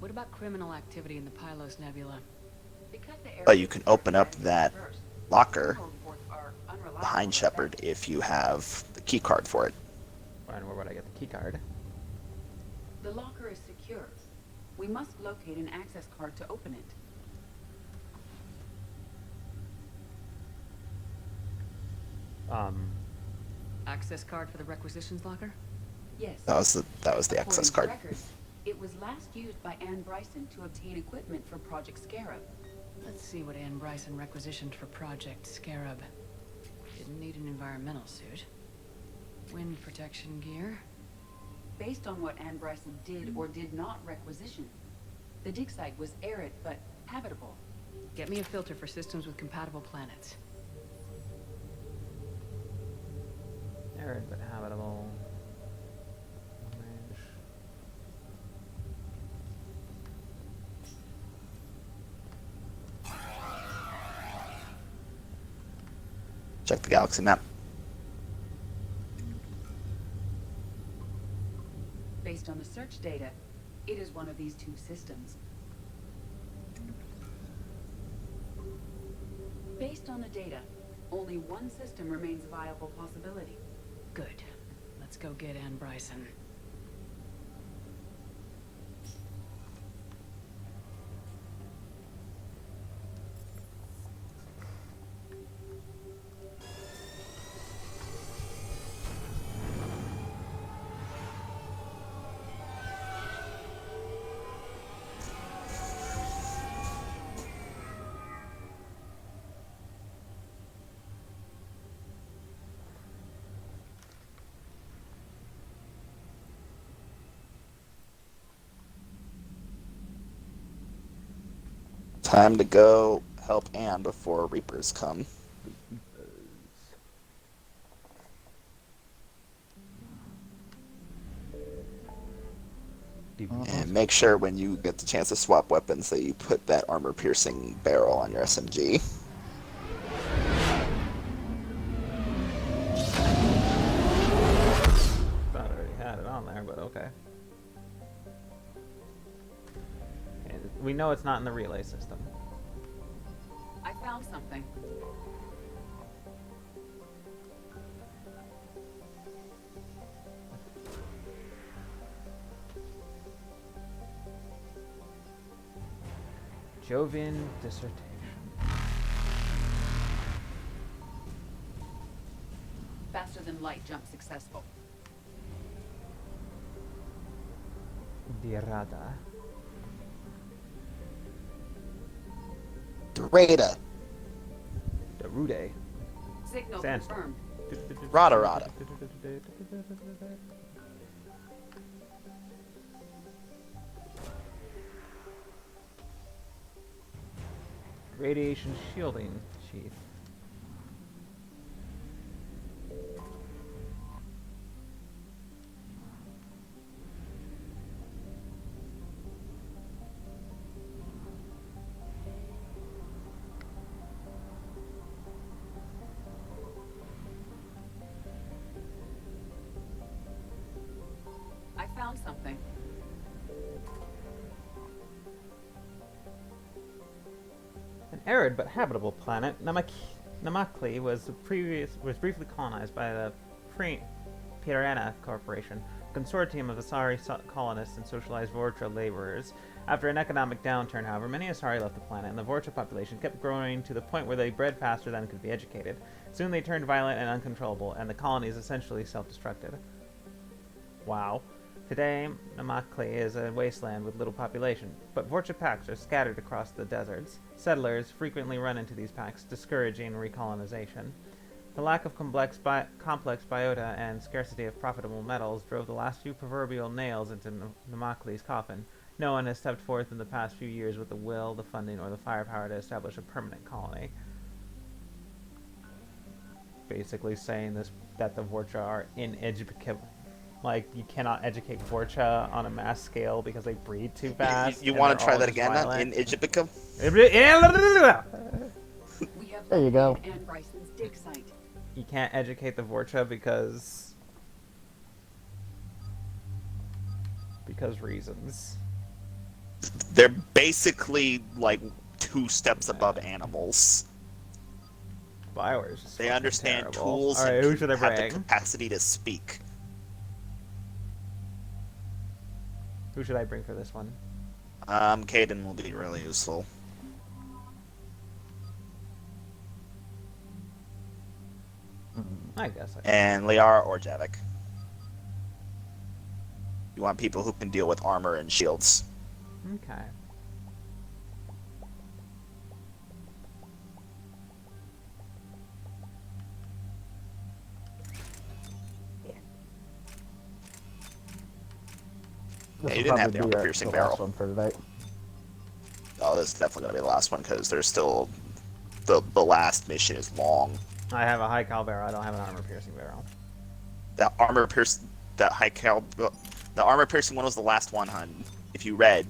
What about criminal activity in the Pylos Nebula? Because the But you can open up that locker behind Shepard if you have the key card for it. And where would I get the key card? The locker is secure. We must locate an access card to open it. Access card for the requisitions locker? Yes. That was the access card. According to records, it was last used by Anne Bryson to obtain equipment for Project Scarab. Let's see what Anne Bryson requisitioned for Project Scarab. Didn't need an environmental suit. Wind protection gear. Based on what Anne Bryson did or did not requisition, the dig site was arid but habitable. Get me a filter for systems with compatible planets. Arid but habitable. Range. Check the galaxy map. Based on the search data, it is one of these two systems. Based on the data, only one system remains a viable possibility. Good. Let's go get Anne Bryson. Time to go help Anne before Reapers come. And make sure when you get the chance to swap weapons that you put that armor-piercing barrel on your SMG. Thought I already had it on there, but okay. And we know it's not in the relay system. I found something. Jovian dissertation. Faster than light jump successful. Dirada. Dorada. Darude. Signal Sandstorm. confirmed. Rada Rada. Radiation shielding sheath. found something. An arid but habitable planet, Namakli was briefly colonized by the Pirana Corporation, a consortium of Asari colonists and socialized Vorcha laborers. After an economic downturn, however, many Asari left the planet, and the Vorcha population kept growing to the point where they bred faster than could be educated. Soon they turned violent and uncontrollable, and the colonies essentially self-destructed. Wow. Today, Namakli is a wasteland with little population, but Vorcha packs are scattered across the deserts. Settlers frequently run into these packs, discouraging recolonization. The lack of complex biota and scarcity of profitable metals drove the last few proverbial nails into Namakli's coffin. No one has stepped forth in the past few years with the will, the funding, or the firepower to establish a permanent colony. Basically saying that the Vorcha are ineducable. Like, you cannot educate Vorcha on a mass scale because they breed too fast. You want to try that again? In Egyptium? There you go. And Bryson's dig site. You can't educate the Vorcha because reasons. They're basically like 2 steps above animals. Bioware's just They understand terrible. tools Alright, who should I have the bring? capacity to speak. Who should I bring for this one? Caden will be really useful. I guess. And Liara or Javik. You want people who can deal with armor and shields. Okay. Yeah, you didn't have the armor-piercing barrel. One for tonight. Oh, this is definitely going to be the last one, because there's still... The last mission is long. I have a high cal barrel. I don't have an armor-piercing barrel. That armor-piercing... That high cal... The armor-piercing one was the last one, hun. If you read...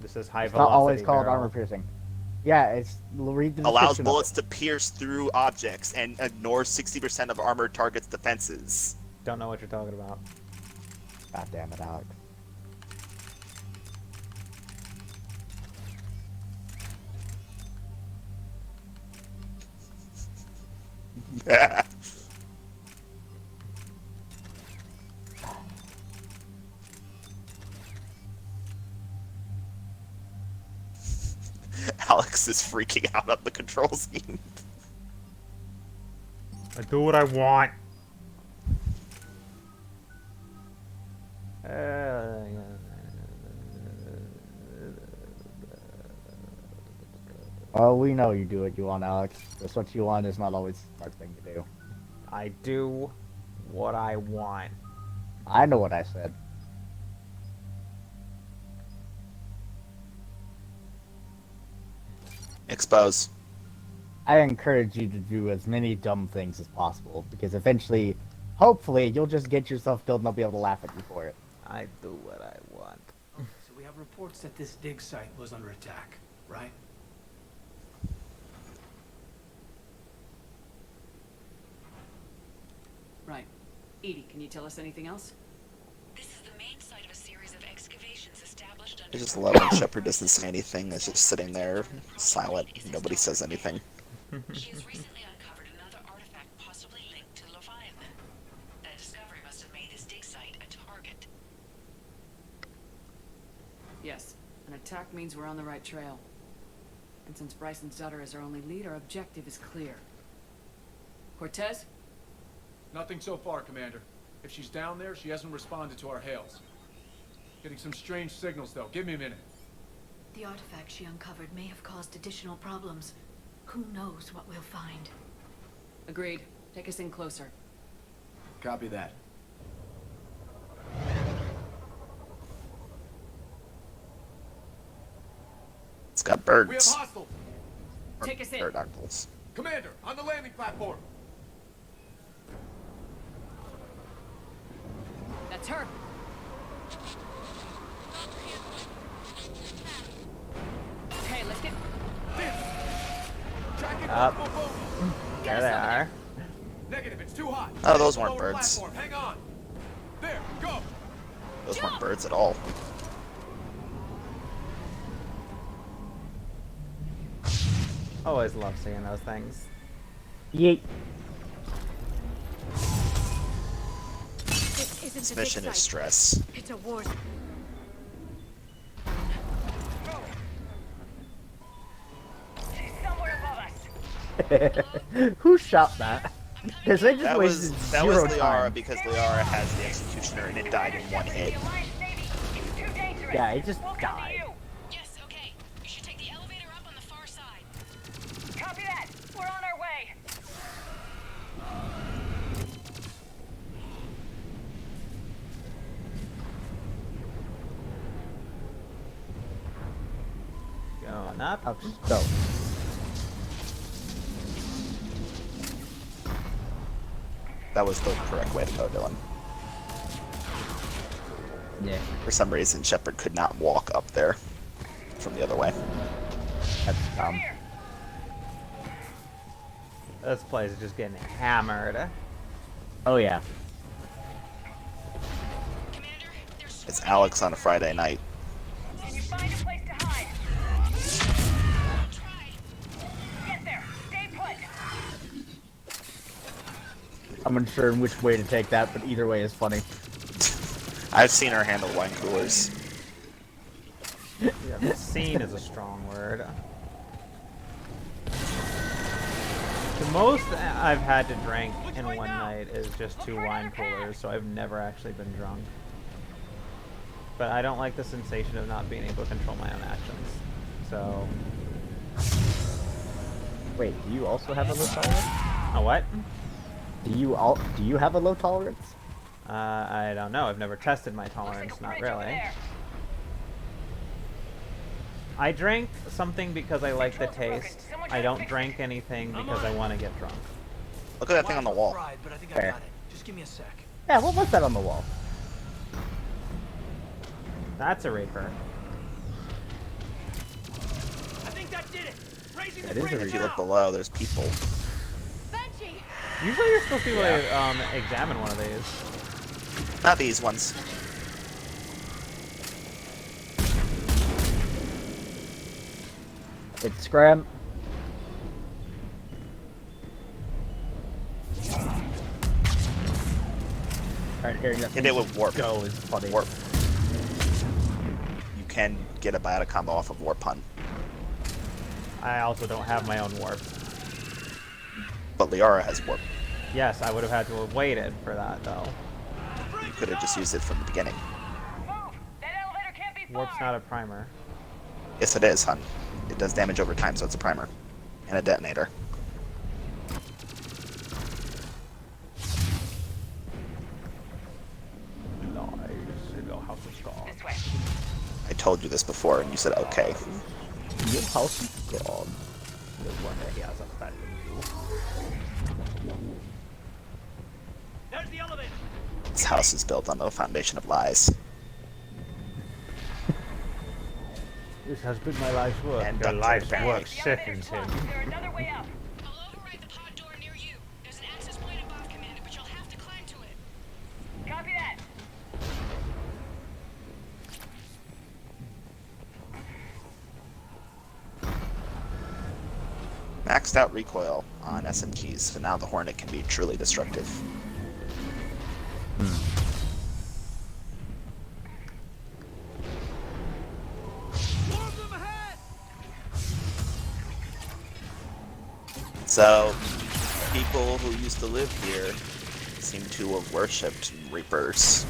This is high It's velocity not always called barrel. armor piercing. Yeah, it's read the Allows description of bullets it. to pierce through objects and ignores 60% of armored targets' defenses. Don't know what you're talking about. God damn it, Alex. Alex is freaking out on the control scheme. I do what I want. Well, we know you do what you want, Alex. Just what you want is not always the smart thing to do. I do what I want. I know what I said. Expose. I encourage you to do as many dumb things as possible, because eventually, hopefully, you'll just get yourself killed and they'll be able to laugh at you for it. I do what I want. So we have reports that this dig site was under attack, right? Right. Edie, can you tell us anything else? This is the main site of a series of excavations established I just love when Shepard doesn't say anything. It's just sitting there, silent. Nobody says anything. She has recently uncovered another artifact possibly linked to Leviathan. That discovery must have made this dig site a target. Yes. An attack means we're on the right trail. And since Bryson's daughter is our only lead, our objective is clear. Cortez? Nothing so far, Commander. If she's down there, she hasn't responded to our hails. Getting some strange signals, though. Give me a minute. The artifact she uncovered may have caused additional problems. Who knows what we'll find? Agreed. Take us in closer. Copy that. It's got We have birds. hostiles! Take us in. Pterodactyls. Commander, on the landing platform! That's her. Hey, let's get... Up. There they are. Negative, it's too hot. Oh, those Lower weren't birds. platform, hang on. There, go! Those weren't birds at all. Always love seeing those things. Yeet. This isn't This a mission dig is site. stress. It's a war. Who shot that? Because they just That wasted was zero Liara time. because Liara has the Executioner and it died in one hit. Yeah, it just died. Yes, okay. You should take the elevator up on the far side. Copy that. We're on our way. Going up. I'll just go. That was the correct way to go, Dylan. Yeah. For some reason, Shepard could not walk up there from the other way. That's dumb. This place is just getting hammered. Oh yeah. It's Alex on a Friday night. Can you find a place to hide? Get there. Stay put. I'm unsure in which way to take that, but either way is funny. I've seen her handle wine coolers. Yeah, seen is a strong word. The most I've had to drink in one night is just 2 wine coolers, so I've never actually been drunk. But I don't like the sensation of not being able to control my own actions. So... Wait, do you also have a low tolerance? A what? Do you have a low tolerance? I don't know. I've never tested my tolerance, not really. I drink something because I like the taste. I don't drink anything because I want to get drunk. Look at that thing on the wall. But I think I Fair. got it. Just give me a sec. Yeah, what was that on the wall? That's a Reaper. I think that did it. Raising That the is a bridge If you now. look below, there's people. Usually you're supposed to be able to examine one of these. Not these ones. It's Scram. Alright, hearing that Hit it with warp. go is funny. Warp. You can get a biotic combo off of warp pun. I also don't have my own warp. But Liara has warp. Yes, I would have had to have waited for that, though. You could have just used it from the beginning. Warp's not a primer. Yes, it is, hun. It does damage over time, so it's a primer. And a detonator. I told you this before, and you said okay. Your house is gone. No wonder he has abandoned you. There's the elevator. This house is built on the foundation of lies. This has been my life's work. And Your Dr. life's Barry. work sickens him. Another way out. I'll override the pod door near you. There's an access point above, Commander, but you'll have to climb to it. Copy that. Maxed out recoil on SMGs, so now the Hornet can be truly destructive. So, people who used to live here seem to have worshipped Reapers.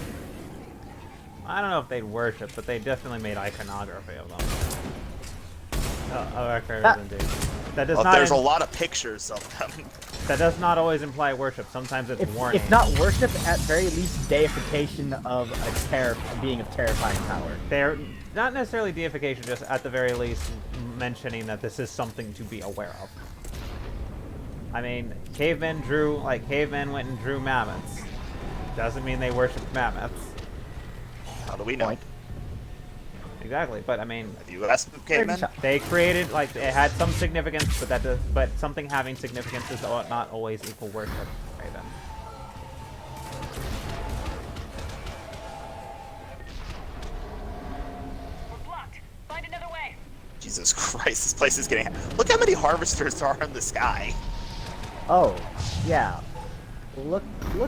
I don't know if they'd worship, but they definitely made iconography of them. Oh, record indeed. That does Well, not. there's a lot of pictures of them. That does not always imply worship. Sometimes it's warning. If not worship, at very least deification of a being of terrifying power. They're not necessarily deification, just at the very least mentioning that this is something to be aware of. I mean, cavemen went and drew mammoths. Doesn't mean they worshipped mammoths. How do we know? Exactly, but I mean, Have you asked the cavemen? they created, like, it had some significance, but something having significance does not always equal worship. Raven. Jesus Christ, this place is getting... Look how many harvesters there are in the sky. Oh, yeah. Look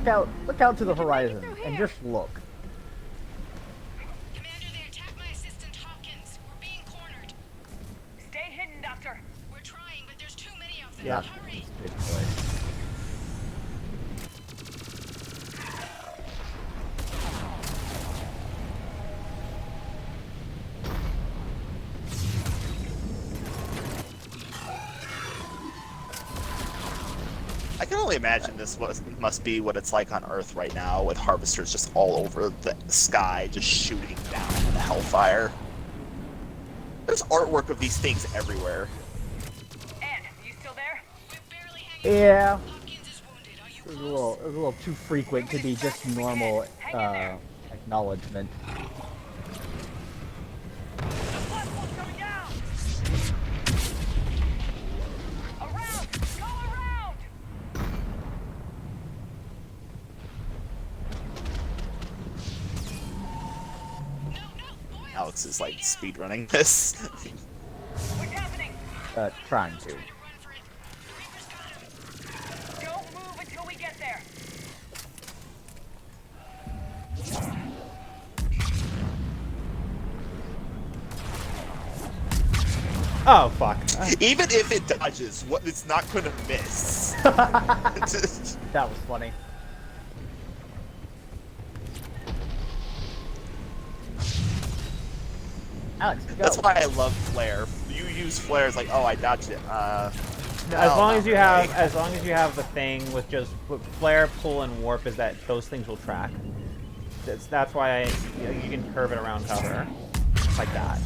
out to the horizon and just look. Commander, they attacked my assistant Hopkins. We're being cornered. Stay hidden, Doctor. We're trying, but there's too many of them. Yeah. Hurry. Good play. I can only imagine must be what it's like on Earth right now, with harvesters just all over the sky, just shooting down the hellfire. There's artwork of these things everywhere. Ed, you still there? Yeah. It was a little too frequent to be just normal acknowledgement. Alex is like speedrunning this. Trying to. Don't move until we get there. Oh fuck! Even if it dodges, it's not gonna miss. That was funny. Alex, go. That's why I love flare. You use flare as like, oh, I dodged it. As long as you have the thing with just flare, pull, and warp, is that those things will track. That's why you can curve it around cover, like that.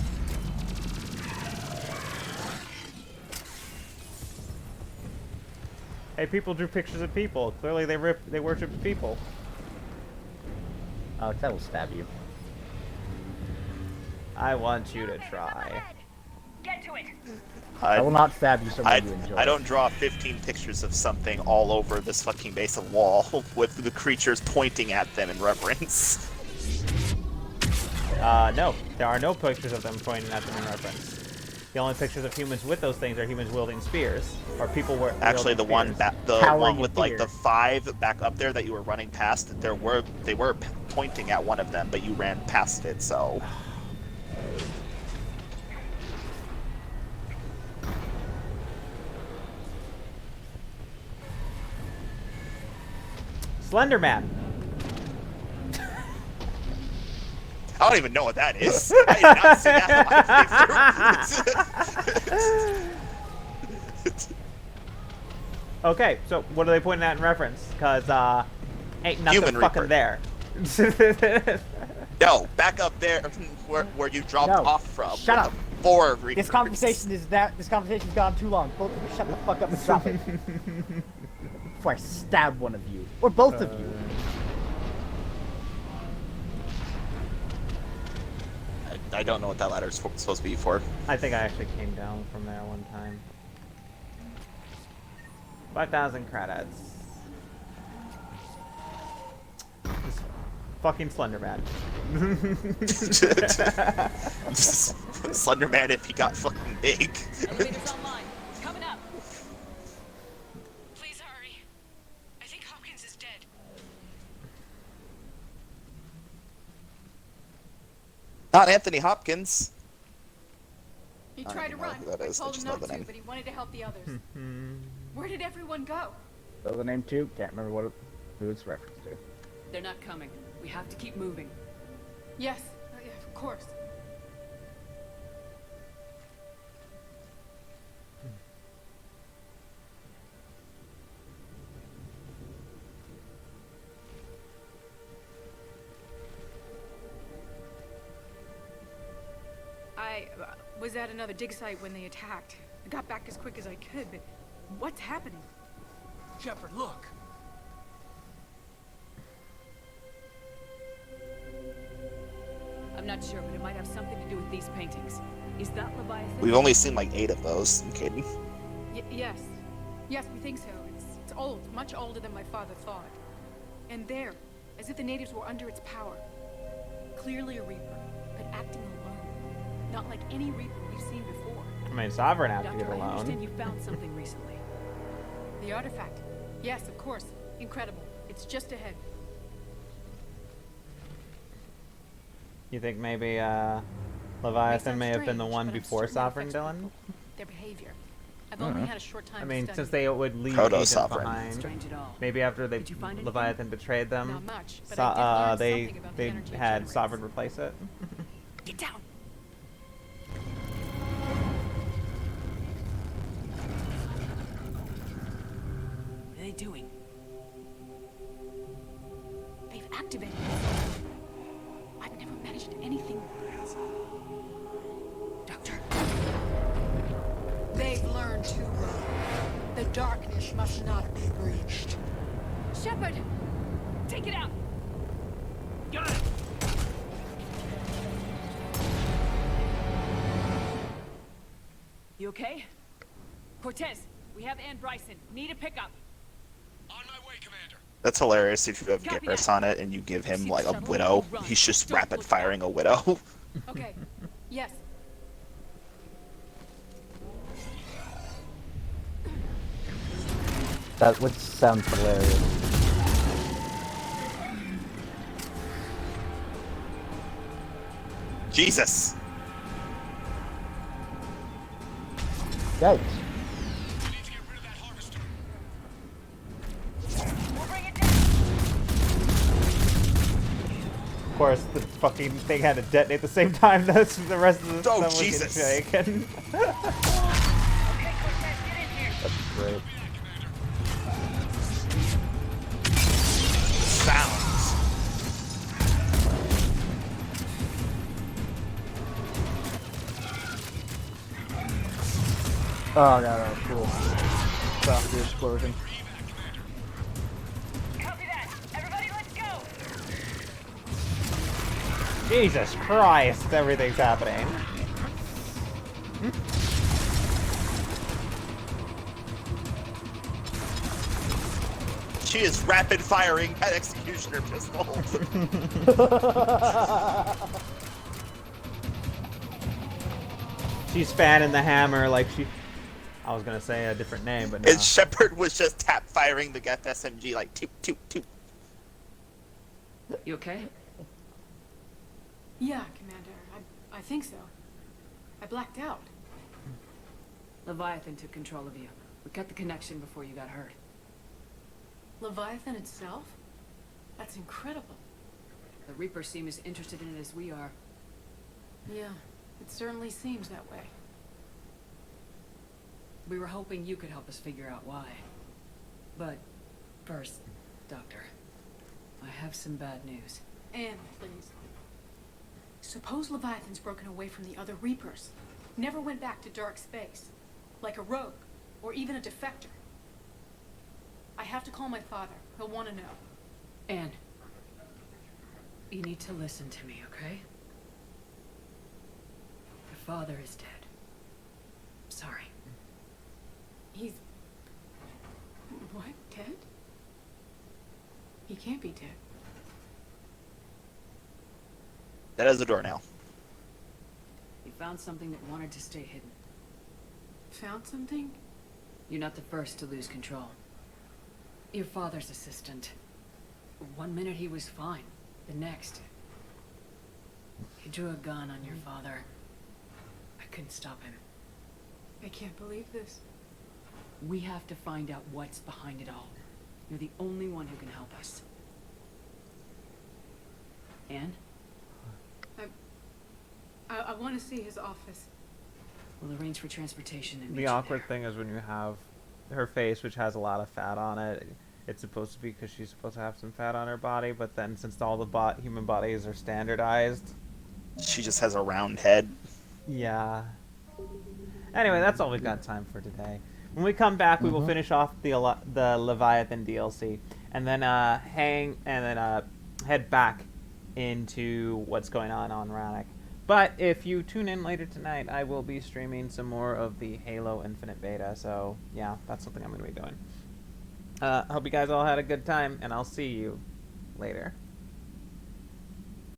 Hey, people drew pictures of people. Clearly, they worship people. Alex, I will stab you. I want you to try. Get to it. I will not stab you so much you enjoy. I don't draw 15 pictures of something all over this fucking base of wall with the creatures pointing at them in reverence. No, there are no pictures of them pointing at them in reference. The only pictures of humans with those things are humans wielding spears, or people were actually the one Howling with like the 5 back up there that you were running past. They were pointing at one of them, but you ran past it, so. Slender Man. I don't even know what that is. I did not see that in my playthrough. Okay, so what are they pointing at in reference? Because ain't nothing Human fucking Reaper. there. No, back up there where you dropped off from. Shut up. 4 Reapers. This conversation's gone too long. Both of you shut the fuck up and drop it. Before I stab one of you. Or both of you. I don't know what that ladder's supposed to be for. I think I actually came down from there one time. 5,000 credits. This fucking Slender Man. Slender Man if he got fucking big. Elevator's online. It's coming up. Please hurry. I think Hopkins is dead. Not Anthony Hopkins. He I don't tried to even know run. who that I is, I told just him know not the to, name. but he wanted to help the others. Where did everyone go? Know the name too? Can't remember who it's referenced to. They're not coming. We have to keep moving. Yes, yeah, of course. I was at another dig site when they attacked. I got back as quick as I could, but what's happening? Shepard, look. I'm not sure, but it might have something to do with these paintings. Is that Leviathan? We've only seen like 8 of those. I'm kidding. Yes. Yes, we think so. It's old, much older than my father thought. And there, as if the natives were under its power. Clearly a Reaper, but acting alone. Not like any Reaper we've seen before. I mean, Sovereign have to Doctor, get I understand alone. you found something recently. The artifact. Yes, of course. Incredible. It's just ahead. You think maybe May Leviathan sound may have been the strange, one but I'm before certain it Sovereign, affects Dylan? people, their behavior. I've only had a short time I to mean, study since it. they would leave Proto agents Sovereign. behind, Strange at all. maybe after Did you find anything? Leviathan betrayed them, Not much, but I did learn something about the they energy it had generates. Sovereign replace it. Get down. What are they doing? They've activated it. I've never managed anything. Doctor. They've learned to run. The darkness must not be breached. Shepard! Take it out! Got it! You okay? Cortez, we have Ann Bryson. Need a pickup. On my way, Commander. That's hilarious if you have Copy Garrus that. on it and you give him See like the a shuttle? widow. Run. He's just Don't rapid look firing a widow. Okay. Yes. That would sound hilarious. Jesus. Yikes. Of course, the fucking thing had to detonate at the same time that the rest of the stuff was Jesus. getting shaken. That's great. Sounds. Oh, no, no, cool. Stop the explosion. Copy that. Everybody, let's go! Jesus Christ, everything's happening. She is rapid firing that executioner pistol. She's fanning the hammer like she... I was gonna say a different name, but no. And Shepard was just tap firing the Geth SMG like toot toot toot. You okay? Yeah, Commander. I think so. I blacked out. Leviathan took control of you. We cut the connection before you got hurt. Leviathan itself? That's incredible. The Reapers seem as interested in it as we are. Yeah, it certainly seems that way. We were hoping you could help us figure out why. But first, Doctor, I have some bad news. Anne, please. Suppose Leviathan's broken away from the other Reapers. Never went back to dark space. Like a rogue, or even a defector. I have to call my father. He'll want to know. Anne, you need to listen to me, okay? Your father is dead. Sorry. He's... What? Dead? He can't be dead. That is a doornail. He found something that wanted to stay hidden. Found something? You're not the first to lose control. Your father's assistant. One minute he was fine. The next... he drew a gun on your father. I couldn't stop him. I can't believe this. We have to find out what's behind it all. You're the only one who can help us. Anne? I want to see his office. We'll arrange for transportation and The awkward thing is when you have her face, which has a lot of fat on it, it's supposed to be because she's supposed to have some fat on her body, but then since all the human bodies are standardized... She just has a round head. Yeah. Anyway, that's all we've got time for today. When we come back, we will finish off the Leviathan DLC, and then head back into what's going on Rannoch. But if you tune in later tonight, I will be streaming some more of the Halo Infinite Beta, so yeah, that's something I'm going to be doing. Hope you guys all had a good time, and I'll see you later.